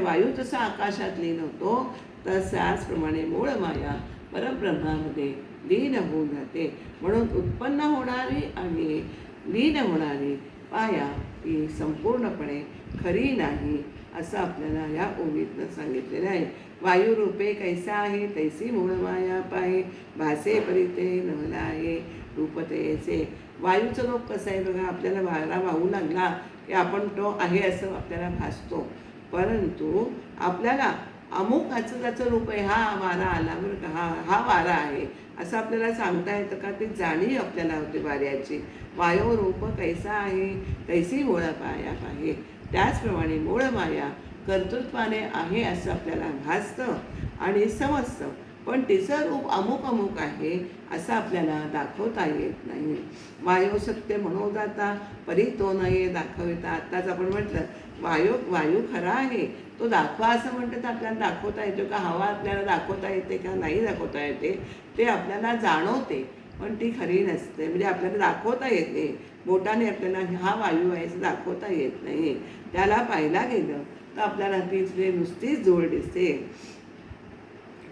वायू जसा आकाशात लीन होतो तसाचप्रमाणे मूळ माया परब्रह्मामध्ये लीन होऊन जाते. म्हणून उत्पन्न होणारी आणि लीन होणारी माया ही संपूर्णपणे खरी नाही असं आपल्याला या ओवीतनं सांगितलेलं आहे. वायुरूपे कैसा आहे तैसी मूळ माया पाहे, भासे परिते नवला आहे रूप तेचे. वायूचं रूप कसं आहे बघा, आपल्याला वारा वाहू लागला की आपण तो आहे असं आपल्याला भासतो, परंतु आपल्याला अमुकाचं त्याचं रूप आहे, हा वारा आला बरं का, हा वारा आहे असं आपल्याला सांगता येतं का? ती जाणीव आपल्याला होते वाऱ्याची. वायो रूप कैसा आहे तैसी मूळ माया पाहे, त्याचप्रमाणे मूळ माया कर्तृत्वाने आहे असं आपल्याला भासतं आणि समजतं, पण तिचं रूप अमुक अमुक आहे असं आपल्याला दाखवता येत नाही. वायू सत्य म्हणू जाता परी तो नये दाखविता. आत्ताच आपण म्हटलं वायू खरा आहे, तो दाखवा असं म्हणतं तर आपल्याला दाखवता येतो का? हवा आपल्याला दाखवता येते का? नाही दाखवता येते. ते आपल्याला जाणवते पण ती खरी नसते, म्हणजे आपल्याला दाखवता येत नाही. बोटाने आपल्याला हा वायू आहे असं दाखवता येत नाही. त्याला पाहायला गेलं तर आपल्याला ती नुसतीच जोड दिसते.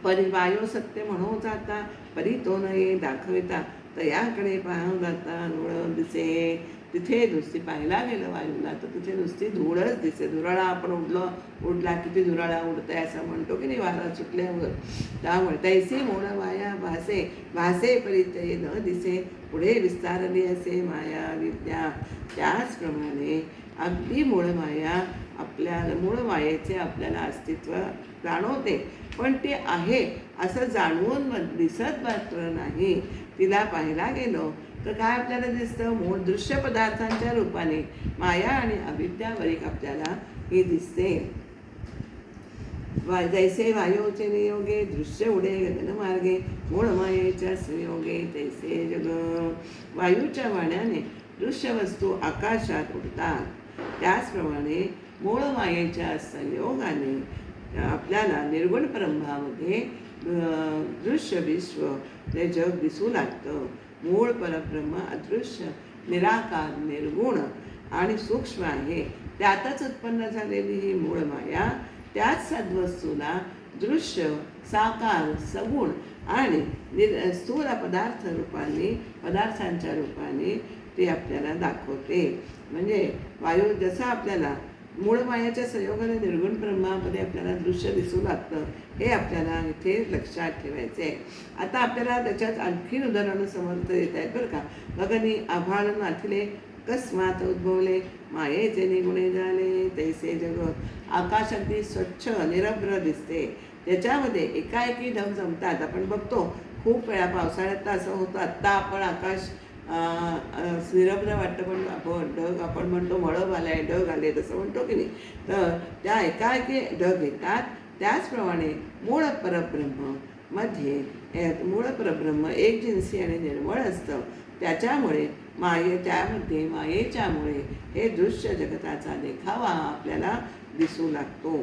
परी वायू सत्य म्हणू जाता परी तो नये दाखविता, तयाकडे पाहू जाता धूळ दिसे. तिथे नुसती पाहायला गेलं वायूला तर तिथे नुसती धूळच दिसे. धुराळा आपण उडला किती धुराळा उडताय असं म्हणतो की नाही वारा सुटल्यावर. त्यामुळे तैसे मूळ माया भासे, भासे परिचय न दिसे, पुढे विस्तारली असे माया विद्या. त्याचप्रमाणे अगदी मूळ माया मूळ मायेचे आपल्याला अस्तित्व जाणवते, पण ते आहे असं जाणवून दिसत मात्र नाही. तिला पाहायला गेलो तर काय आपल्याला दिसतं? मूळ दृश्य पदार्थांच्या रूपाने माया आणि अविद्यावरील आपल्याला हे दिसते. जैसे वायूचे नियोगे दृश्य उडे गगनमार्गे, मूळ मायेच्या संयोगे तैसे जग. वायूच्या वाण्याने दृश्य वस्तू आकाशात उडतात, त्याचप्रमाणे मूळ मायेच्या संयोगाने आपल्याला निर्गुण ब्रह्मामध्ये दृश्य विश्व ते जग दिसू लागतं. मूळ परब्रह्म अदृश्य निराकार निर्गुण आणि सूक्ष्म आहे, त्यातच उत्पन्न झालेली ही मूळ माया त्याच सद्वस्तूला दृश्य साकार सगुण आणि स्थूल पदार्थांच्या रूपाने ते आपल्याला दाखवते. म्हणजे वायू जसं आपल्याला मूळ मायाच्या संयोगाने निर्गुण ब्रह्मामध्ये आपल्याला दृश्य दिसू लागतं, हे आपल्याला इथे लक्षात ठेवायचे आहे. आता आपल्याला त्याच्यात आणखीन उदाहरणं समर्थ येत आहेत बरं का. गगनी आभाळ नाथिले अकस्मात उद्भवले, मायेचे निगुणे झाले तैसे जग. आकाश अगदी स्वच्छ निरभ्र दिसते, त्याच्यामध्ये एकाएकी ढग जमतात. आपण बघतो खूप वेळा पावसाळ्यात तर असं होतं, आत्ता आपण आकाश निरभ्र वाटतं पण ढग आपण म्हणतो मळब आलाय ढग आले तसं म्हणतो की नाही. तर त्या एकाएकी ढग येतात. त्याचप्रमाणे मूळ परब्रह्म एक जिन्सी आणि निर्मळ असतं, त्याच्यामुळे मायेच्यामुळे हे दृश्य जगताचा देखावा आपल्याला दिसू लागतो.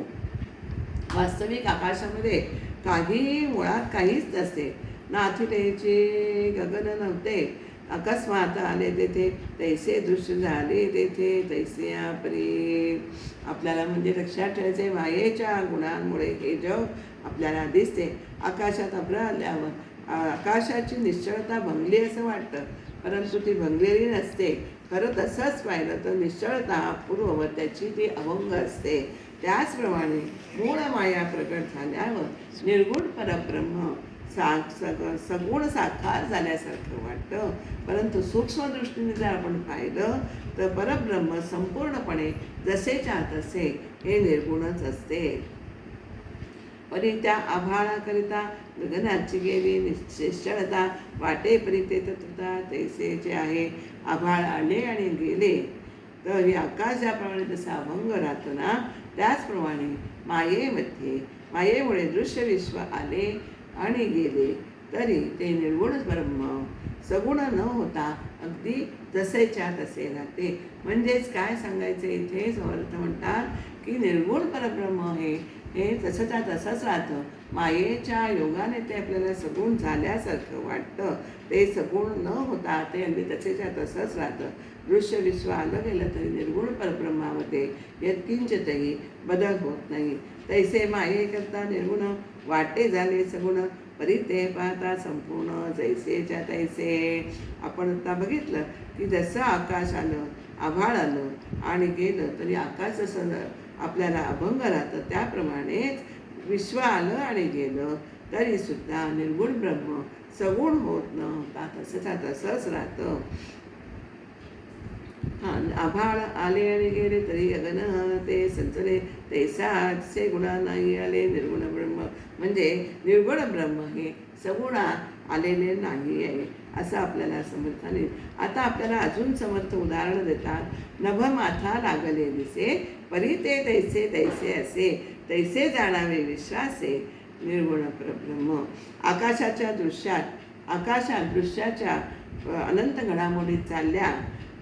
वास्तविक आकाशामध्ये मुळात काहीच नसते. नाथिलेचे गगन नव्हते, अकस्मात आले तेथे तैसे दृश्य झाले तेथे तैसे आपले. आपल्याला म्हणजे लक्षात ठेवायचे मायेच्या गुणांमुळे हे जग आपल्याला दिसते. आकाशात अभ्र आल्यावर आकाशाची निश्चळता भंगली असं वाटतं, परंतु ती भंगलेली नसते. खरं तसंच पाहिलं तर निश्चळता पूर्ववत त्याची ती अभंग असते. त्याचप्रमाणे मूळ माया प्रकट झाल्यावर निर्गुण परब्रह्म सगुण साकार झाल्यासारखं वाटतं, परंतु सूक्ष्म दृष्टीने जर आपण पाहिलं तर परब्रह्म संपूर्णपणे जसेच्या तसे हे निर्गुणच असते. परी त्या आभाळाकरिता गगनाची गेली निश्चळता, वाटे परी ते तत्वता तैसेचे आहे. आभाळ आले आणि गेले तर हे आकाश ज्याप्रमाणे तसा अभंग राहतो ना, त्याचप्रमाणे मायेमुळे दृश्य विश्व आले आणि गेले तरी ते निर्गुण ब्रह्म सगुण न होता अगदी जसेच्या तसे राहते. म्हणजेच काय सांगायचं इथे समर्थ म्हणतात की निर्गुण परब्रह्म हे तसंच्या तसंच राहतं. मायेच्या योगाने ते आपल्याला सगुण झाल्यासारखं वाटतं, ते सगुण न होता ते अगदी तसेच्या तसंच राहतं. दृश्य विश्व आलं गेलं तरी निर्गुण परब्रह्मामध्ये यत्किंचितही बदल होत नाही. तैसे मायेकरता निर्गुण वाटे झाले सगुण, परी ते पाहता संपूर्ण जैसेच्या तैसे. आपण आता बघितलं की जसं आकाश आलं, आभाळ आलं आणि गेलं तरी आकाश जसं आपल्याला अभंग राहतं, त्याप्रमाणेच विश्व आलं आणि गेलं तरीसुद्धा निर्गुण ब्रह्म सगुण होत न होता तसंच्या तसंच राहतं. आभाळ आले आणि गेले तरी गगन ते संचले तैसाचे गुणा नाही आले निर्गुण ब्रह्म. म्हणजे निर्गुण ब्रह्म हे सगुणा आलेले नाही आहे असं आपल्याला समर्थाने. आता आपल्याला अजून समर्थ उदाहरण देतात. नभ माथा लागले दिसे परी ते तैसे तैसे असे तैसे जाणावे विश्वासे निर्गुण परब्रह्म. आकाशाच्या दृश्याच्या अनंत घडामोडी चालल्या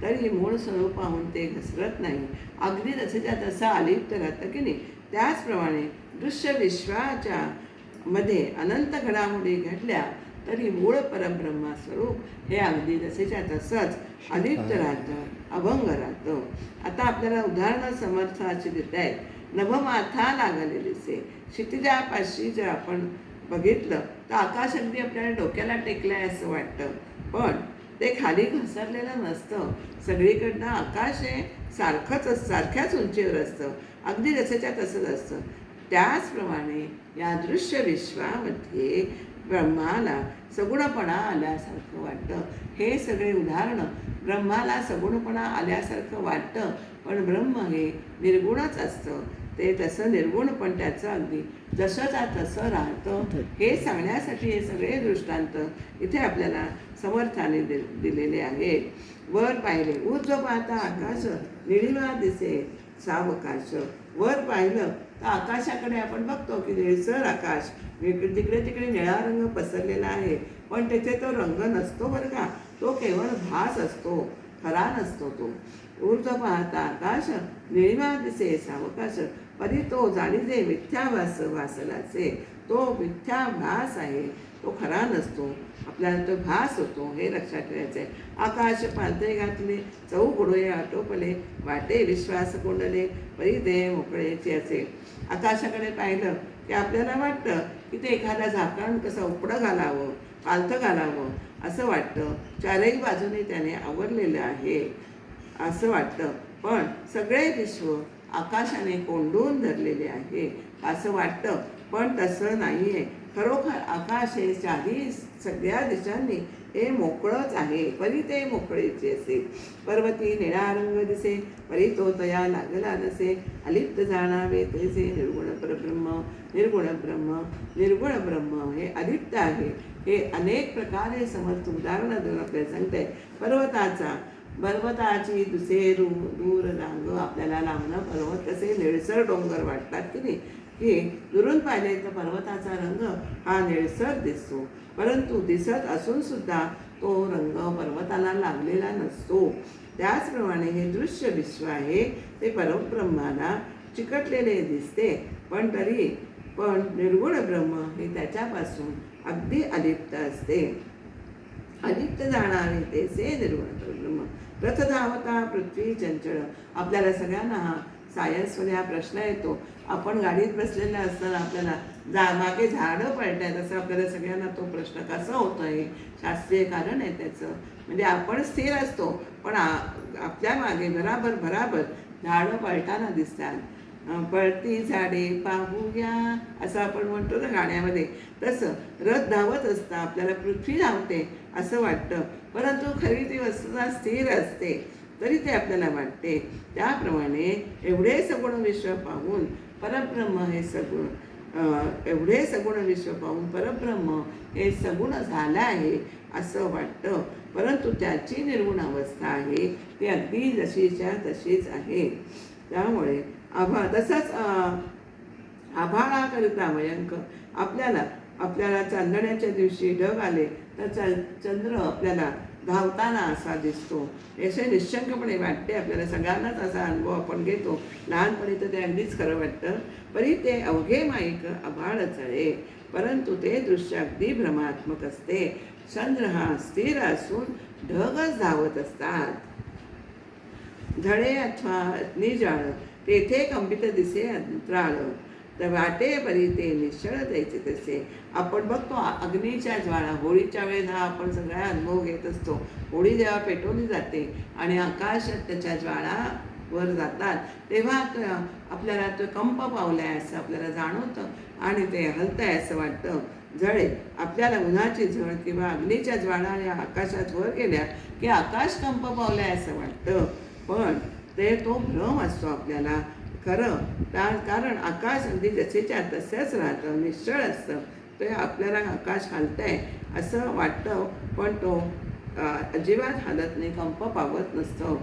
तरी मूळ स्वरूपाहून ते घसरत नाही. अगदी जसेच्या तसा अलिप्त राहतं की नाही. त्याचप्रमाणे दृश्य विश्वाच्या मध्ये अनंत घडामोडी घडल्या तरी मूळ परब्रह्मा स्वरूप हे अगदी जसेच्या तसंच अलिप्त राहतं, अभंग राहतं. आता आपल्याला उदाहरणं समर्थ अशी देत आहेत. नभमाथा लागले दिसे. क्षितिजापाशी जर आपण बघितलं तर आकाश अगदी आपल्याला डोक्याला टेकलंय असं वाटतं, पण ते खाली घसरलेलं नसतं. सगळीकडनं आकाश हे सारख्याच उंचीवर असतं, अगदी जसेच्या तसंच असतं. त्याचप्रमाणे या दृश्य विश्वामध्ये ब्रह्माला सगुणपणा आल्यासारखं वाटतं. हे सगळे उदाहरणं ब्रह्माला सगुणपणा आल्यासारखं वाटतं, पण ब्रह्म हे निर्गुणच असतं. ते तसं निर्गुण पण त्याचं अगदी जसंच्या तसं राहतं हे सांगण्यासाठी हे सगळे दृष्टांत इथे आपल्याला समर्थाने दिलेले आहेत. वर पाहिले ऊर्ध्व पाहता आकाश निळीवा दिसे सावकाश. वर पाहिलं तर आकाशाकडे आपण बघतो की निळसर आकाश, तिकडे तिकडे निळा रंग पसरलेला आहे, पण तिथे तो रंग नसतो बरं का. तो केवळ भास असतो, खरा नसतो तो. ऊर्ध्व पाहता आकाश निळीवा दिसे सावकाश परी तो जाणीजे मिथ्याभास वासनाचे. तो मिथ्याभास आहे, तो खरा नसतो, आपल्याला तो भास होतो हे लक्षात ठेवायचं आहे. आकाश पालथे घातले चौघडोळे आटोपले वाटे विश्वास कोंडले परी ते मोकळेचे असे. आकाशाकडे पाहिलं की आपल्याला वाटतं की ते एखादा झाकण कसं उपडं घालावं, पालथं घालावं असं वाटतं. चारही बाजूने त्याने आवरलेलं आहे असं वाटतं, पण सगळे विश्व आकाशाने कोंडून धरलेले आहे असं वाटतं, पण तसं नाही आहे. खरोखर आकाश हे सगळ्या दिशांनी हे मोकळंच आहे, परी ते मोकळेचे असे. पर्वती निळा रंग दिसे परी तो तया लागला नसे अलिप्त जाणावे तैसे निर्गुण परब्रह्म. निर्गुण ब्रह्म हे अलिप्त आहे. हे अनेक प्रकारे समर्थ उदाहरणं देऊन आपल्याला सांगते. पर्वताची दूर रांग आपल्याला लांबणं पर्वत कसे निळसर डोंगर वाटतात की नाही, की दुरून पाहिले तर पर्वताचा रंग हा निळसर दिसतो, परंतु दिसत असून सुद्धा तो रंग पर्वताला लागलेला नसतो. त्याचप्रमाणे हे दृश्य विश्व आहे ते परब्रह्माला चिकटलेले दिसते, पण निर्गुण ब्रह्म हे त्याच्यापासून अगदी अलिप्त असते. अलिप्त जाणारे ते से निर्गुण ब्रह्म. रथ धावता पृथ्वी चंचळ. आपल्याला सगळ्यांना हा सायन्समध्ये हा प्रश्न येतो. आपण गाडीत बसलेला असताना आपल्याला मागे झाडं पडत आहेत असं आपल्याला सगळ्यांना तो प्रश्न कसा होतो आहे. शास्त्रीय कारण आहे त्याचं. म्हणजे आपण स्थिर असतो पण आपल्या मागे भराभर झाडं पळताना दिसतात. पळती झाडे पाहूया असं आपण म्हणतो ना गाण्यामध्ये, तसं रथ धावत असता आपल्याला पृथ्वी धावते असं वाटतं, परंतु खरी ती वस्तुता स्थिर असते तरी ते आपल्याला वाटते. त्याप्रमाणे एवढे सगुण विश्व पाहून परब्रह्म हे एवढे सगुण विश्व पाहून परब्रह्म हे सगुण झालं आहे असं वाटतं, परंतु त्याची निर्गुण अवस्था आहे ती अगदी जशीच्या तशीच आहे. त्यामुळे तसंच आभाळाकरिता मयंक. आपल्याला चांदण्याच्या दिवशी ढग आले तर चंद्र आपल्याला धावताना असा दिसतो, असे निश्चंकपणे वाटते आपल्याला. सगळ्यांनाच असा अनुभव आपण घेतो. लहानपणी तर ते अगदीच खरं वाटतं. परी ते अवघे माईक आभाळ चळे, परंतु ते दृश्य अगदी भ्रमात्मक असते. चंद्र हा स्थिर असून ढगच धावत असतात. धडे अथवा निजाळ तेथे कंपित दिसे अंतराळ. तर वाटे परी ते निश्चळ द्यायचे तसे. आपण बघतो अग्नीच्या ज्वाळा, होळीच्या वेळेला आपण सगळा अनुभव घेत असतो. होळी जेव्हा पेटवली जाते आणि आकाशात त्याच्या ज्वाळा वर जातात, तेव्हा आपल्याला तो कंप पावलाय असं आपल्याला जाणवतं आणि ते हलतंय असं वाटतं. जळे आपल्याला उन्हाची झळ किंवा अग्नीच्या ज्वाळा या आकाशात वर गेल्या की आकाश कंप पावलाय असं वाटतं. पण ते तो भ्रम असतो आपल्याला. खरं कारण आकाश अगदी जसेच्या तसंच राहतं, निश्चळ असतं. ते आपल्याला आकाश हलतंय असं वाटतं, पण तो अजिबात हालत नाही, कंप पावत नसतं.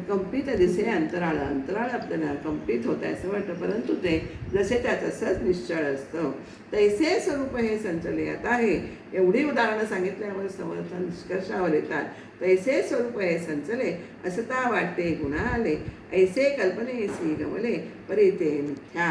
कंपित दिसे अंतराळ, अंतराळ आपल्याला कंपित होत आहे असं वाटतं, परंतु ते जसे त्या तसंच निश्चळ असतं. तैसे स्वरूप हे संचले. आता हे एवढी उदाहरणं सांगितल्यावर समर्थ निष्कर्षावर येतात. तैसे स्वरूप हे संचले असता वाटते गुणा आले, ऐसे कल्पनेसी गमले परी ते मिथ्या.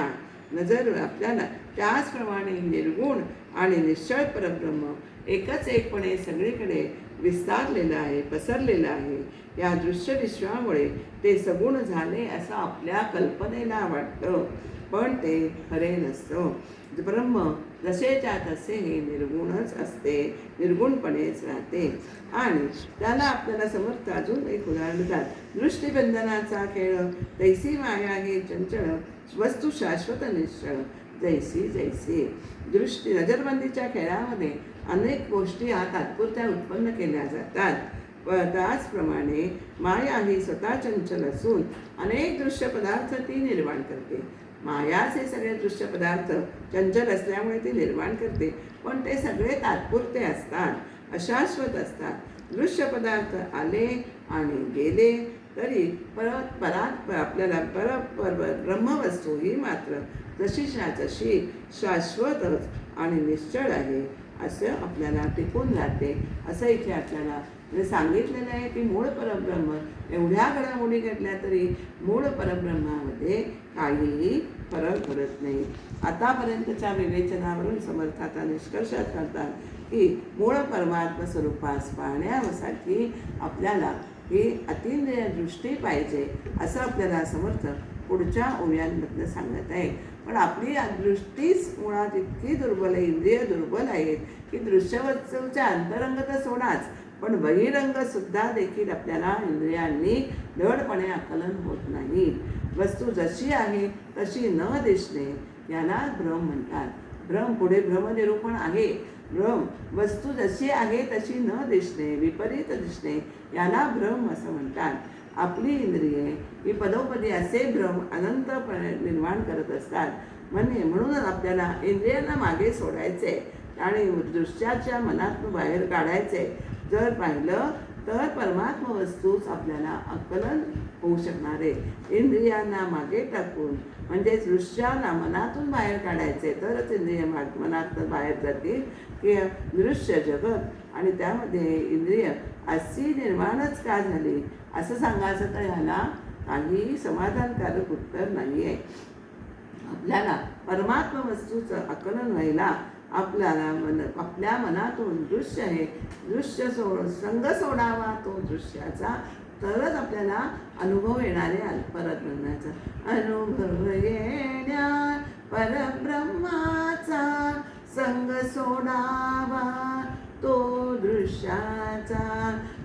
नजर आपल्याला त्याचप्रमाणे निर्गुण आणि निश्चळ परब्रह्म एकच एकपणे सगळीकडे विस्तारलेलं आहे, पसरलेलं आहे. या दृश्य विश्वामुळे ते सगुण झाले असं आपल्या कल्पनेला वाटतं, पण ते खरे नसतं. ब्रह्म जसेच्या तसे हे निर्गुणच असते, निर्गुणपणेच राहते. आणि त्याला आपल्याला समर्थ अजून एक उदाहरण देतात. दृष्टीबंधनाचा खेळ तैसी माया हे चंचळ, वस्तू शाश्वत निश्चळ जैसी जैसी. नजरबंदीच्या खेळामध्ये अनेक गोष्टी तात्पुरत्या उत्पन्न केल्या जातात. त्याचप्रमाणे माया ही स्वतः चंचल असून अनेक दृश्य पदार्थ ती निर्माण करते. मायाच हे सगळे दृश्य पदार्थ चंचल असल्यामुळे ती निर्माण करते, पण ते सगळे तात्पुरते असतात, अशाश्वत असतात. दृश्य पदार्थ आले आणि गेले तरी परात आपल्याला ब्रह्मवस्तू ही मात्र जशीच्या तशी शाश्वतच आणि निश्चळ आहे असं आपल्याला टिकून राहते. असं इथे आपल्याला सांगितलेलं आहे की मूळ परब्रह्म एवढ्या घडामोडी घडल्या तरी मूळ परब्रह्मामध्ये काहीही फरक पडत नाही. आतापर्यंतच्या विवेचनावरून समर्थ आता निष्कर्ष करतात की मूळ परमात्मा स्वरूपास पाहण्यासाठी आपल्याला ही अतिंद्रिय दृष्टी पाहिजे असं आपल्याला समर्थ पुढच्या ओव्यांमधलं सांगत आहे. पण आपली दृष्टीच मुळात इतकी दुर्बल आहे, इंद्रिय दुर्बल आहेत की दृश्यवस्तूच्या अंतरंग तर सोडाच, पण बहिरंग सुद्धा देखील आपल्याला इंद्रियांनी धडपणे आकलन होत नाही. वस्तू जशी आहे तशी न दिसणे याला भ्रम म्हणतात. भ्रम पुढे भ्रमनिरूपण आहे. भ्रम वस्तू जशी आहे तशी न दिसणे, विपरीत दिसणे याला भ्रम असं म्हणतात. आपली इंद्रिये ही पदोपदी असे भ्रम अनंतपणे निर्माण करत असतात. म्हणूनच आपल्याला इंद्रियांना मागे सोडायचे आणि दृश्याच्या मनातून बाहेर काढायचे. जर पाहिलं तर परमात्मा वस्तूच आपल्याला आकलन होऊ शकणार आहे. इंद्रियांना मागे टाकून म्हणजे दृश्याला मनातून बाहेर काढायचे, तरच इंद्रिय मनातून बाहेर जातील की दृश्य जगत आणि त्यामध्ये इंद्रिय अशी निर्माणच का झाली असं सांगायचं तर ह्याला काही समाधानकारक उत्तर नाही आहे. आपल्याला परमात्मा वस्तूचं आकलन व्हायला आपल्याला आपल्या मनातून दृश्य हे दृश्य संग सोडावा तो दृश्याचा, तरच आपल्याला अनुभव येणारे परब्रह्माचा. अनुभव येण्या परब्रह्माचा संग सोडावा तो दृश्याचा,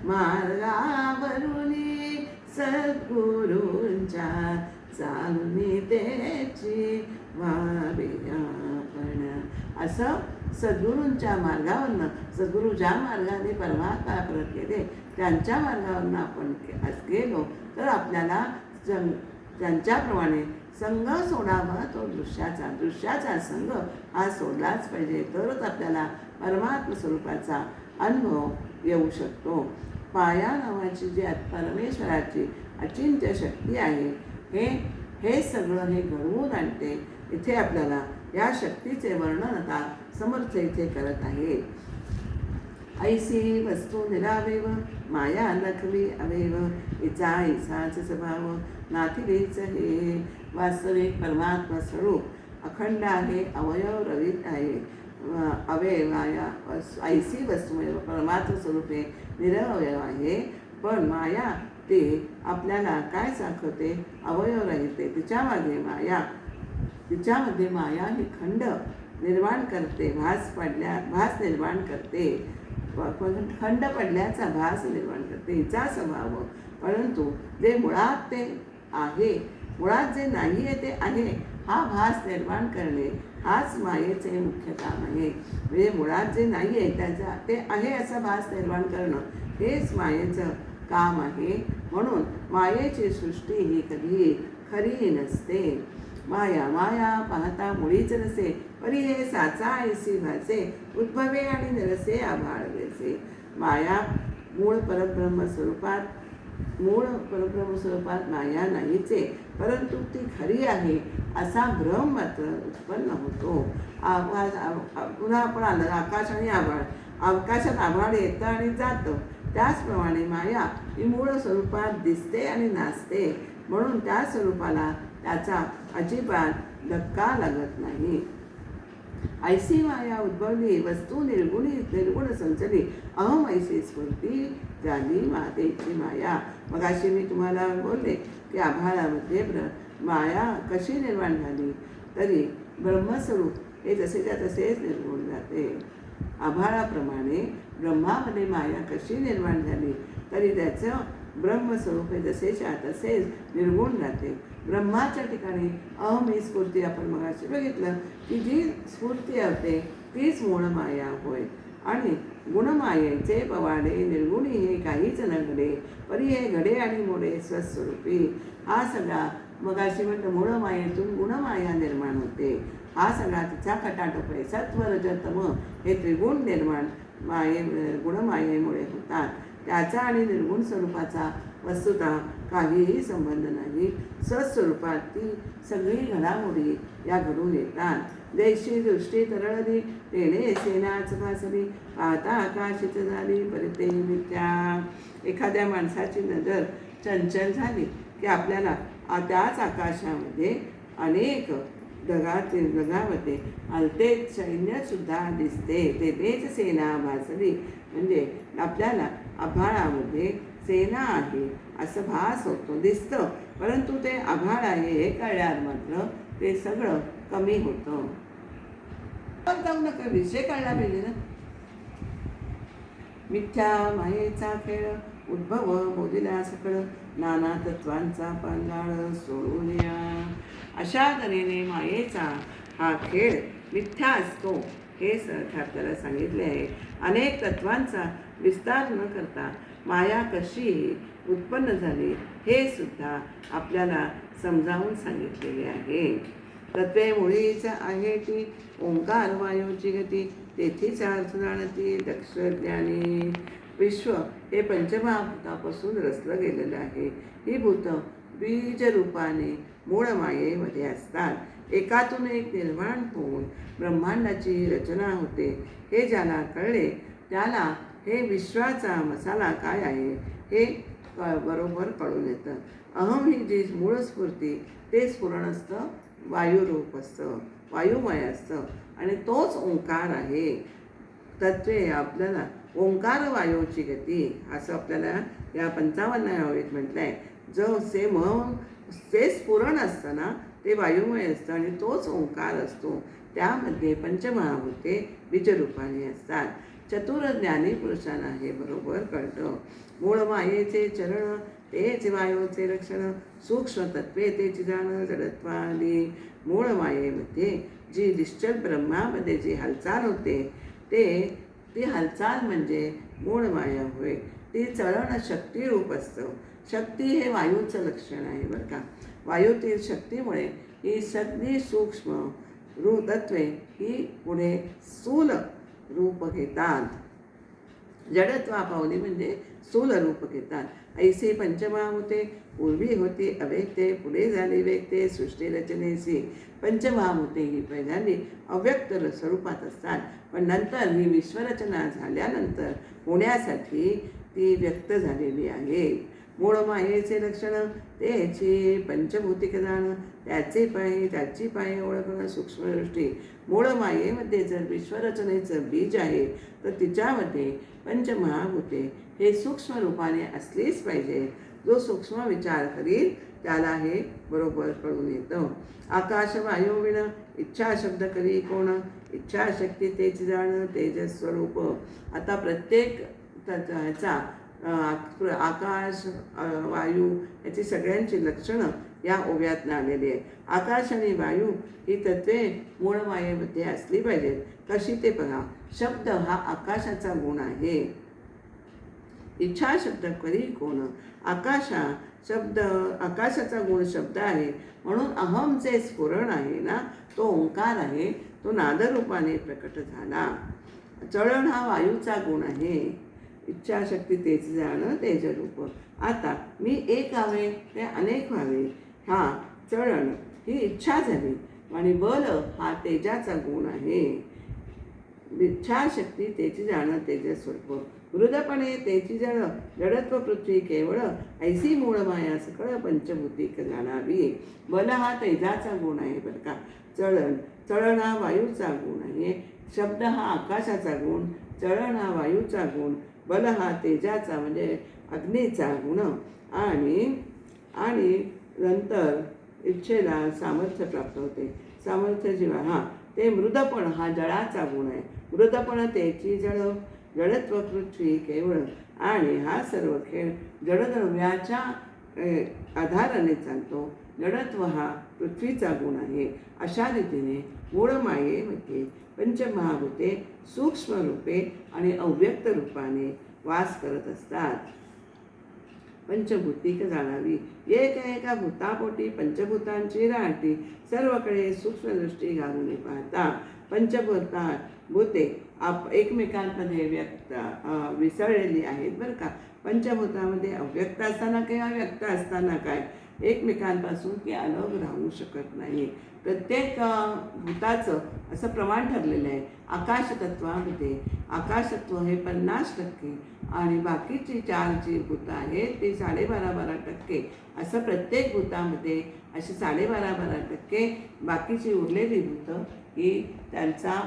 मार्गावरुनी सद्गुरूंच्या चालूनी त्याची व्हावी आपण. असं सद्गुरूंच्या मार्गावरनं, सद्गुरू ज्या मार्गाने परमात्मा परत गेले त्यांच्या मार्गावरनं आपण गेलो तर आपल्याला त्यांच्याप्रमाणे संग सोडावा तो दृश्याचा, दृश्याचा संग हा सोडलाच पाहिजे, तरच आपल्याला परमात्म स्वरूपाचा अनुभव येऊ शकतो. पाया नावाची जी परमेश्वराची अचिंत्य शक्ती आहे हे सगळं हे घडवून आणते. इथे आपल्याला या शक्तीचे वर्णन आता समर्थ इथे करत आहे. ऐसी वस्तू निरावेव माया लखवी अवेव, इचा ऐसाच स्वभाव नाथिलेच हे. वास्तविक परमात्मा स्वरूप अखंड आहे, अवयव रहित आहे. माया ऐसी वस्तू म्हणजे परमात्मा स्वरूपे निरवयव आहे, पण माया ते आपल्याला काय दाखवते, अवयव रहित. तिच्या मागे माया तिच्यामध्ये माया ही खंड निर्माण करते, भास निर्माण करते, खंड पडल्याचा भास निर्माण करते, हिचा स्वभाव. परंतु जे मुळात ते आहे, मुळात जे नाही आहे ते आहे, हा भास निर्माण करणे हाच मायेचे मुख्य काम आहे. म्हणजे मुळात जे नाही आहे त्याचा ते आहे असा भास निर्माण करणं हेच मायेचं काम आहे. म्हणून मायेची सृष्टी ही कधी खरी नसते. माया माया पाहता मुळीच नसे, परी हे साचा ऐसी भासे, उद्भवे आणि नरसे आभाळ वैसे. माया मूळ परब्रह्म स्वरूपात माया नाहीचे, परंतु ती खरी आहे असा भ्रम मात्र उत्पन्न होतो. पुन्हा आपण आलं आकाश आणि आभाळ. आकाशात आभाळ येतं आणि जातं, त्याचप्रमाणे माया ही मूळ स्वरूपात दिसते आणि नाचते, म्हणून त्या स्वरूपाला त्याचा अजिबात धक्का लागत नाही. ऐसी माया उद्भवली, वस्तू निर्गुण संचली, अहम ऐसी स्फूर्ती झाली मातेची माया. मगाशी मी तुम्हाला बोलले की आभाळामध्ये माया कशी निर्माण झाली, तरी ब्रह्मस्वरूप हे जसेच्या तसेच निर्गुण जाते. आभाळाप्रमाणे ब्रह्मामध्ये माया कशी निर्माण झाली, तरी त्याचं ब्रह्मस्वरूप हे जसेच्या तसेच निर्गुण जाते. ब्रह्माच्या ठिकाणी अहम ही स्फूर्ती आपण मगाशी बघितलं की जी स्फूर्ती असते तीच मूळ माया होय. आणि गुणमायेचे पवाडे निर्गुणी हे काहीच न घडे, परी हे घडे आणि मोडे स्वस्वरूपी. हा सगळा मगाशी म्हटलं मूळ मायेतून गुणमाया निर्माण होते. हा सगळा तिचा खटाटोप आहे. सत्व रज तम हे त्रिगुण निर्माण गुणमायेमुळे होतात. त्याचा आणि निर्गुण स्वरूपाचा वस्तुतः काहीही संबंध नाही. स्वस्वरूपात ती सगळी घडामोडी या घडून येतात. जैशी दृष्टी तरळली, तेने सेनाच भासली, पाहता आकाशित झाली परिते मिथ्या. एखाद्या माणसाची नजर चंचल झाली की आपल्याला त्याच आकाशामध्ये अनेक ढगामध्ये आलते सैन्यसुद्धा दिसते. तेनेच सेना भासली, म्हणजे आपल्याला आभाळामध्ये सेना आहे असं भास होतो, दिसतं. परंतु ते आभाळ आहे हे कळल्यावर मात्र ते सगळं कमी होतं. पण जाऊ नका, विषय कळला पाहिजे ना. मिथ्या मायेचा खेळ उद्भव मोदिला सकळ, नाना तत्वांचा पांगाळ सोडून या. अशा तऱ्हेने मायेचा हा खेळ मिथ्या असतो हे आपल्याला सांगितले आहे. अनेक तत्वांचा विस्तार न करता माया कशी उत्पन्न झाली हे सुद्धा आपल्याला समजावून सांगितलेले आहे. तत्वे मुळीच आहे ती, ओंकार वायूची गती, तेथीच अर्थ जाणती दक्ष ज्ञानी. विश्व हे पंचमहाभूतापासून रचलं गेलेलं आहे. ही भूत बीज रूपाने मूळ मायेमध्ये असतात. एकातून एक निर्माण होऊन ब्रह्मांडाची रचना होते. हे ज्याला कळले त्याला हे विश्वाचा मसाला काय आहे हे बरोबर कळून येतं. अहम ही जी मूळ स्फूर्ती ते स्फुरण असतं, वायुरूप असतं, वायुमय असतं आणि तोच ओंकार आहे. तत्वे आपल्याला ओंकार वायूची गती असं आपल्याला या 55व्या ओळीत म्हटलं आहे. जो ते स्फुरण असतं ना ते वायुमय असतं आणि तोच ओंकार असतो. त्यामध्ये पंचमहाभूते बीजरूपाने असतात. चतुर ज्ञानी पुरुषांना हे बरोबर कळतं. मूळ मायेचे चरण तेच वायूचे रक्षण, सूक्ष्म तत्वे तेची जाण जडत्वादी. मूळ मायेमध्ये जी निश्चल ब्रह्मामध्ये जी हालचाल होते ती हालचाल म्हणजे मूळ माया होय. ती चळण शक्तिरूप असतं. शक्ती हे वायूचं लक्षण आहे बरं का. वायूतील शक्तीमुळे ही सगळी सूक्ष्म तत्वे ही पुढे स्थूल रूप घेतात. जडत्वा पावली म्हणजे स्थूल रूप घेतात. ऐसे पंचमहाभूते पूर्वी होती अव्यक्ते, पुढे झाली व्यक्ते सृष्टी रचनेसी. पंचमहाभूते ही पहिल्यांदा अव्यक्त स्वरूपात असतात, पण नंतर ही विश्वरचना झाल्यानंतर होण्यासाठी ती व्यक्त झालेली आहे. मूळ मायेचे लक्षण त्याची पंचभौतिक जाण, त्याची पाये ओळखणं सूक्ष्मदृष्टी. मूळ मायेमध्ये जर विश्वरचनेचं बीज आहे तर तिच्यामध्ये पंचमहाभूते हे सूक्ष्म रूपाने असलीच पाहिजे. जो सूक्ष्म विचार करील त्याला हे बरोबर कळून येतं. आकाश वायू विण इच्छा शब्द करी कोण, इच्छाशक्ती तेच जाण तेजस स्वरूप. आता प्रत्येक ह्याचा आकाश वायू याची सगळ्यांची लक्षणं या ओव्यातनं आलेली आहे. आकाश आणि वायू ही तत्वे मूळ मायेमध्ये असली पाहिजेत. कशी ते बघा. शब्द हा आकाशाचा गुण आहे. इच्छा शब्द करी कोण, आकाशाचा गुण शब्द आहे. म्हणून अहमचे स्फुरण आहे ना, तो ओंकार आहे, तो नादरूपाने प्रकट झाला. चळण हा वायूचा गुण आहे. इच्छाशक्ती तेच जाणं तेजरूप. आता मी एक व्हावे ते अनेक व्हावे, हा चळण ही इच्छा झाली. आणि बल हा तेजाचा गुण आहे. इच्छाशक्ती तेची जाणं तेजस्वरूप. वृद्धपणे तेची जळ जडत्व पृथ्वी केवळ ऐसी मूळ माया सकळ पंचभूतिक जाणावी. बल हा तेजाचा गुण आहे बरं का. चळण हा वायूचा गुण आहे. शब्द हा आकाशाचा गुण, चळण हा वायूचा गुण, बल हा तेजाचा म्हणजे अग्नीचा गुण. आणि नंतर इच्छेला सामर्थ्य प्राप्त होते. सामर्थ्य जेव्हा ते मृदपण हा जळाचा गुण आहे. मृदपण तेची जडत्व पृथ्वी केवळ. आणि हा सर्व खेळ जडद्रव्याच्या आधाराने चालतो. जडत्व हा पृथ्वीचा गुण आहे. अशा रीतीने मूळ मायेमध्ये पंचमहाभूते सूक्ष्म रूपे आणि अव्यक्त रूपाने वास करत असतात. पंचभूतिक जाणावी. एका भूतापोटी पंचभूतांची राहती, सर्वकडे सूक्ष्मदृष्टी घालून पाहता. भूते एकमेकांमध्ये विसळलेली आहेत बरं का. पंचभूतामध्ये अव्यक्त असताना किंवा व्यक्त असताना काय एकमेकांपासून ते अलग राहू शकत नाही. प्रत्येक भूताचं असं प्रमाण ठरलेलं आहे. आकाशतत्वामध्ये आकाशतत्व हे 50% आणि बाकीची 4 जी भूतं आहेत ती 12.5% असं प्रत्येक भूतामध्ये अशी 12.5% बाकीची उरलेली भूतं ही त्यांचा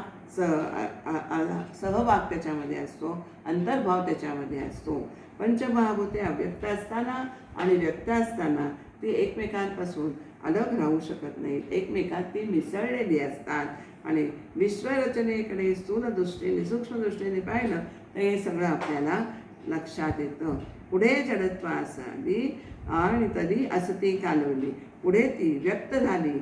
सहभाग त्याच्यामध्ये असतो, अंतर्भाव त्याच्यामध्ये असतो. पंचमहाभूते अव्यक्त असताना आणि व्यक्त असताना ती एकमेकांपासून अलग राहू शकत नाहीत. एकमेकात ती मिसळलेली असतात. आणि विश्वरचनेकडे स्थूल दृष्टीने सूक्ष्म दृष्टीने पाहिलं तर हे सगळं आपल्याला लक्षात येतं. पुढे जडत्व असावी आणि तरी असती कालवली. पुढे ती व्यक्त झाली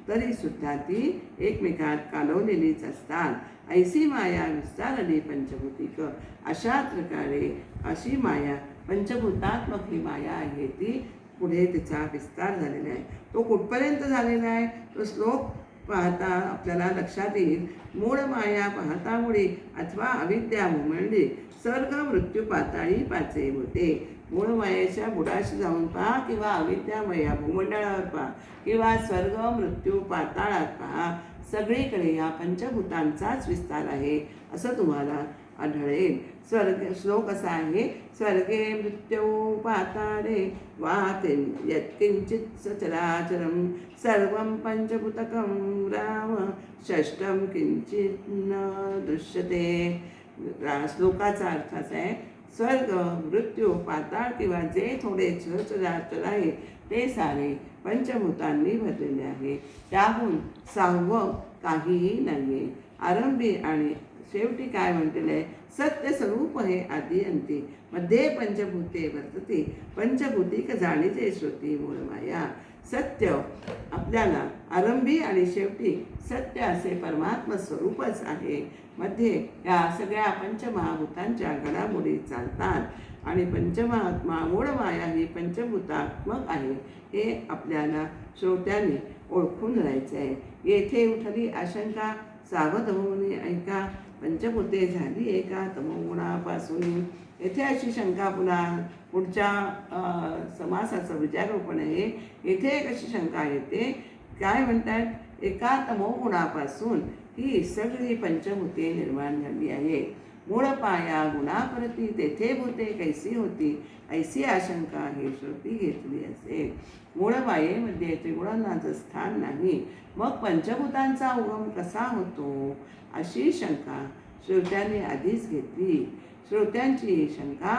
तरीसुद्धा ती एकमेकात कालवलेलीच असतात. ऐसी माया विस्तारली पंचभूतिक. अशा प्रकारे अशी माया पंचभूतात्मक ही माया आहे ती पुढे तिचा विस्तार झालेला आहे. तो कुठपर्यंत झालेला आहे तो श्लोक पाहता आपल्याला लक्षात येईल. मूळ माया पाहता मुळी अथवा अविद्या भूमंडी स्वर्ग मृत्यू पाताळी पाचे होते. मूळ मायेच्या बुडाशी जाऊन पहा किंवा अविद्यामया भूमंडळावर पहा किंवा स्वर्ग मृत्यू पाताळात पहा, सगळीकडे या पंचभूतांचाच विस्तार आहे असं तुम्हाला आढळेल. श्लोक असा आहे. स्वर्गे मृत्यू पाताळे वाते यत्किंचित् सचराचरं सर्वं पंचभूतकं राम षष्ठं किंचित् न दृश्यते. श्लोकाचा अर्थ असा आहे, स्वर्ग मृत्यू पाताळ किंवा जे थोडे चराचर आहे ते सारे पंचभूतांनी भरलेले आहे. त्याहून 6वं काहीही नाही. आरंभी आणि शेवटी काय म्हटलेलं आहे, सत्य स्वरूप हे आदी अंती मध्ये पंचभूते वर्तते पंचभूतिक जाणीचे श्रुती मूळ माया. सत्य आपल्याला आरंभी आणि शेवटी सत्य असे परमात्म स्वरूपच आहे. मध्ये या सगळ्या पंचमहाभूतांच्या घडामोडी चालतात आणि पंचमहात्मा मूळ माया ही पंचभूतात्मक आहे हे आपल्याला श्रोत्यांनी ओळखून राहायचं आहे. येथे उठली आशंका सावध होऊन ऐका, पंचभूते झाली एका तमोगुणापासून. येथे अशी शंका पुढच्या समासाचं विचारोपण आहे. येथे एक अशी शंका येते, काय म्हणतात, एका तमोगुणापासून ही सगळी पंचभूते निर्माण झाली आहे. मूळ पाया गुणाप्रती तेथे भूते कैसी होती ऐसी आशंका ही श्रुती घेतली असेल. मूळ मायेमध्ये त्रिगुणांचं स्थान नाही, मग पंचभूतांचा उगम कसा होतो अशी शंका श्रोत्यांनी आधीच घेतली. श्रोत्यांची शंका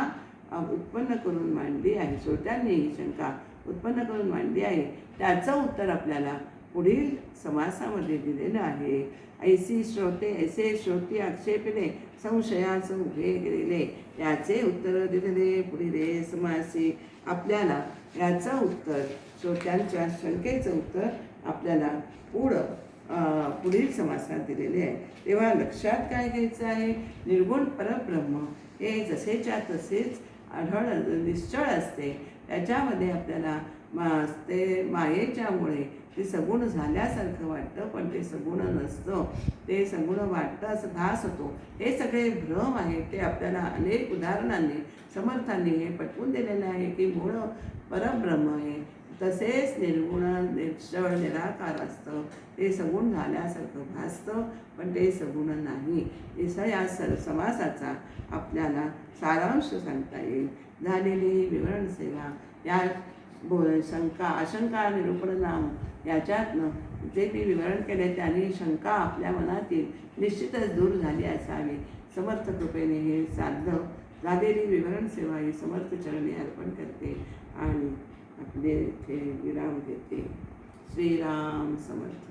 उत्पन्न करून मांडली आहे, श्रोत्यांनी ही शंका उत्पन्न करून मांडली आहे, त्याचं उत्तर आपल्याला पुढील समासामध्ये दिलेलं आहे. ऐसे श्रोते आक्षेपले संशयास उभे केलेले, याचे उत्तर दिलेले पुढील समासी. आपल्याला याचं उत्तर, श्रोत्यांच्या शंकेचं उत्तर आपल्याला पुढील समासात दिलेले आहे. तेव्हा लक्षात काय घ्यायचं आहे, निर्गुण परब्रह्म हे जसेच्या तसेच निश्चळ असते. त्याच्यामध्ये आपल्याला ते मायेच्यामुळे ते सगुण झाल्यासारखं वाटतं, पण ते सगुण नसतं, ते सगुण वाटतं असं भास होतो. हे सगळे भ्रम आहे. ते आपल्याला अनेक उदाहरणांनी समर्थांनी हे पटवून दिलेलं आहे की मूळ परब्रह्म आहे, तसेच निर्गुण निश्चळ निराकार असतं. ते सगुण झाल्यासारखं भासतं, पण ते सगुण नाही. या समासाचा आपल्याला सारांश सांगता येईल. झालेली विवरण सेवा या आशंका निरूपण नाम याच्यातनं जे मी विवरण केले त्याने शंका आपल्या मनातील निश्चितच दूर झाली असावी. समर्थ कृपेने हे साध्य झालेली विवरण सेवा ही समर्थ चरणी अर्पण करते आणि आपले इथे विराम देते. श्रीराम समर्थ.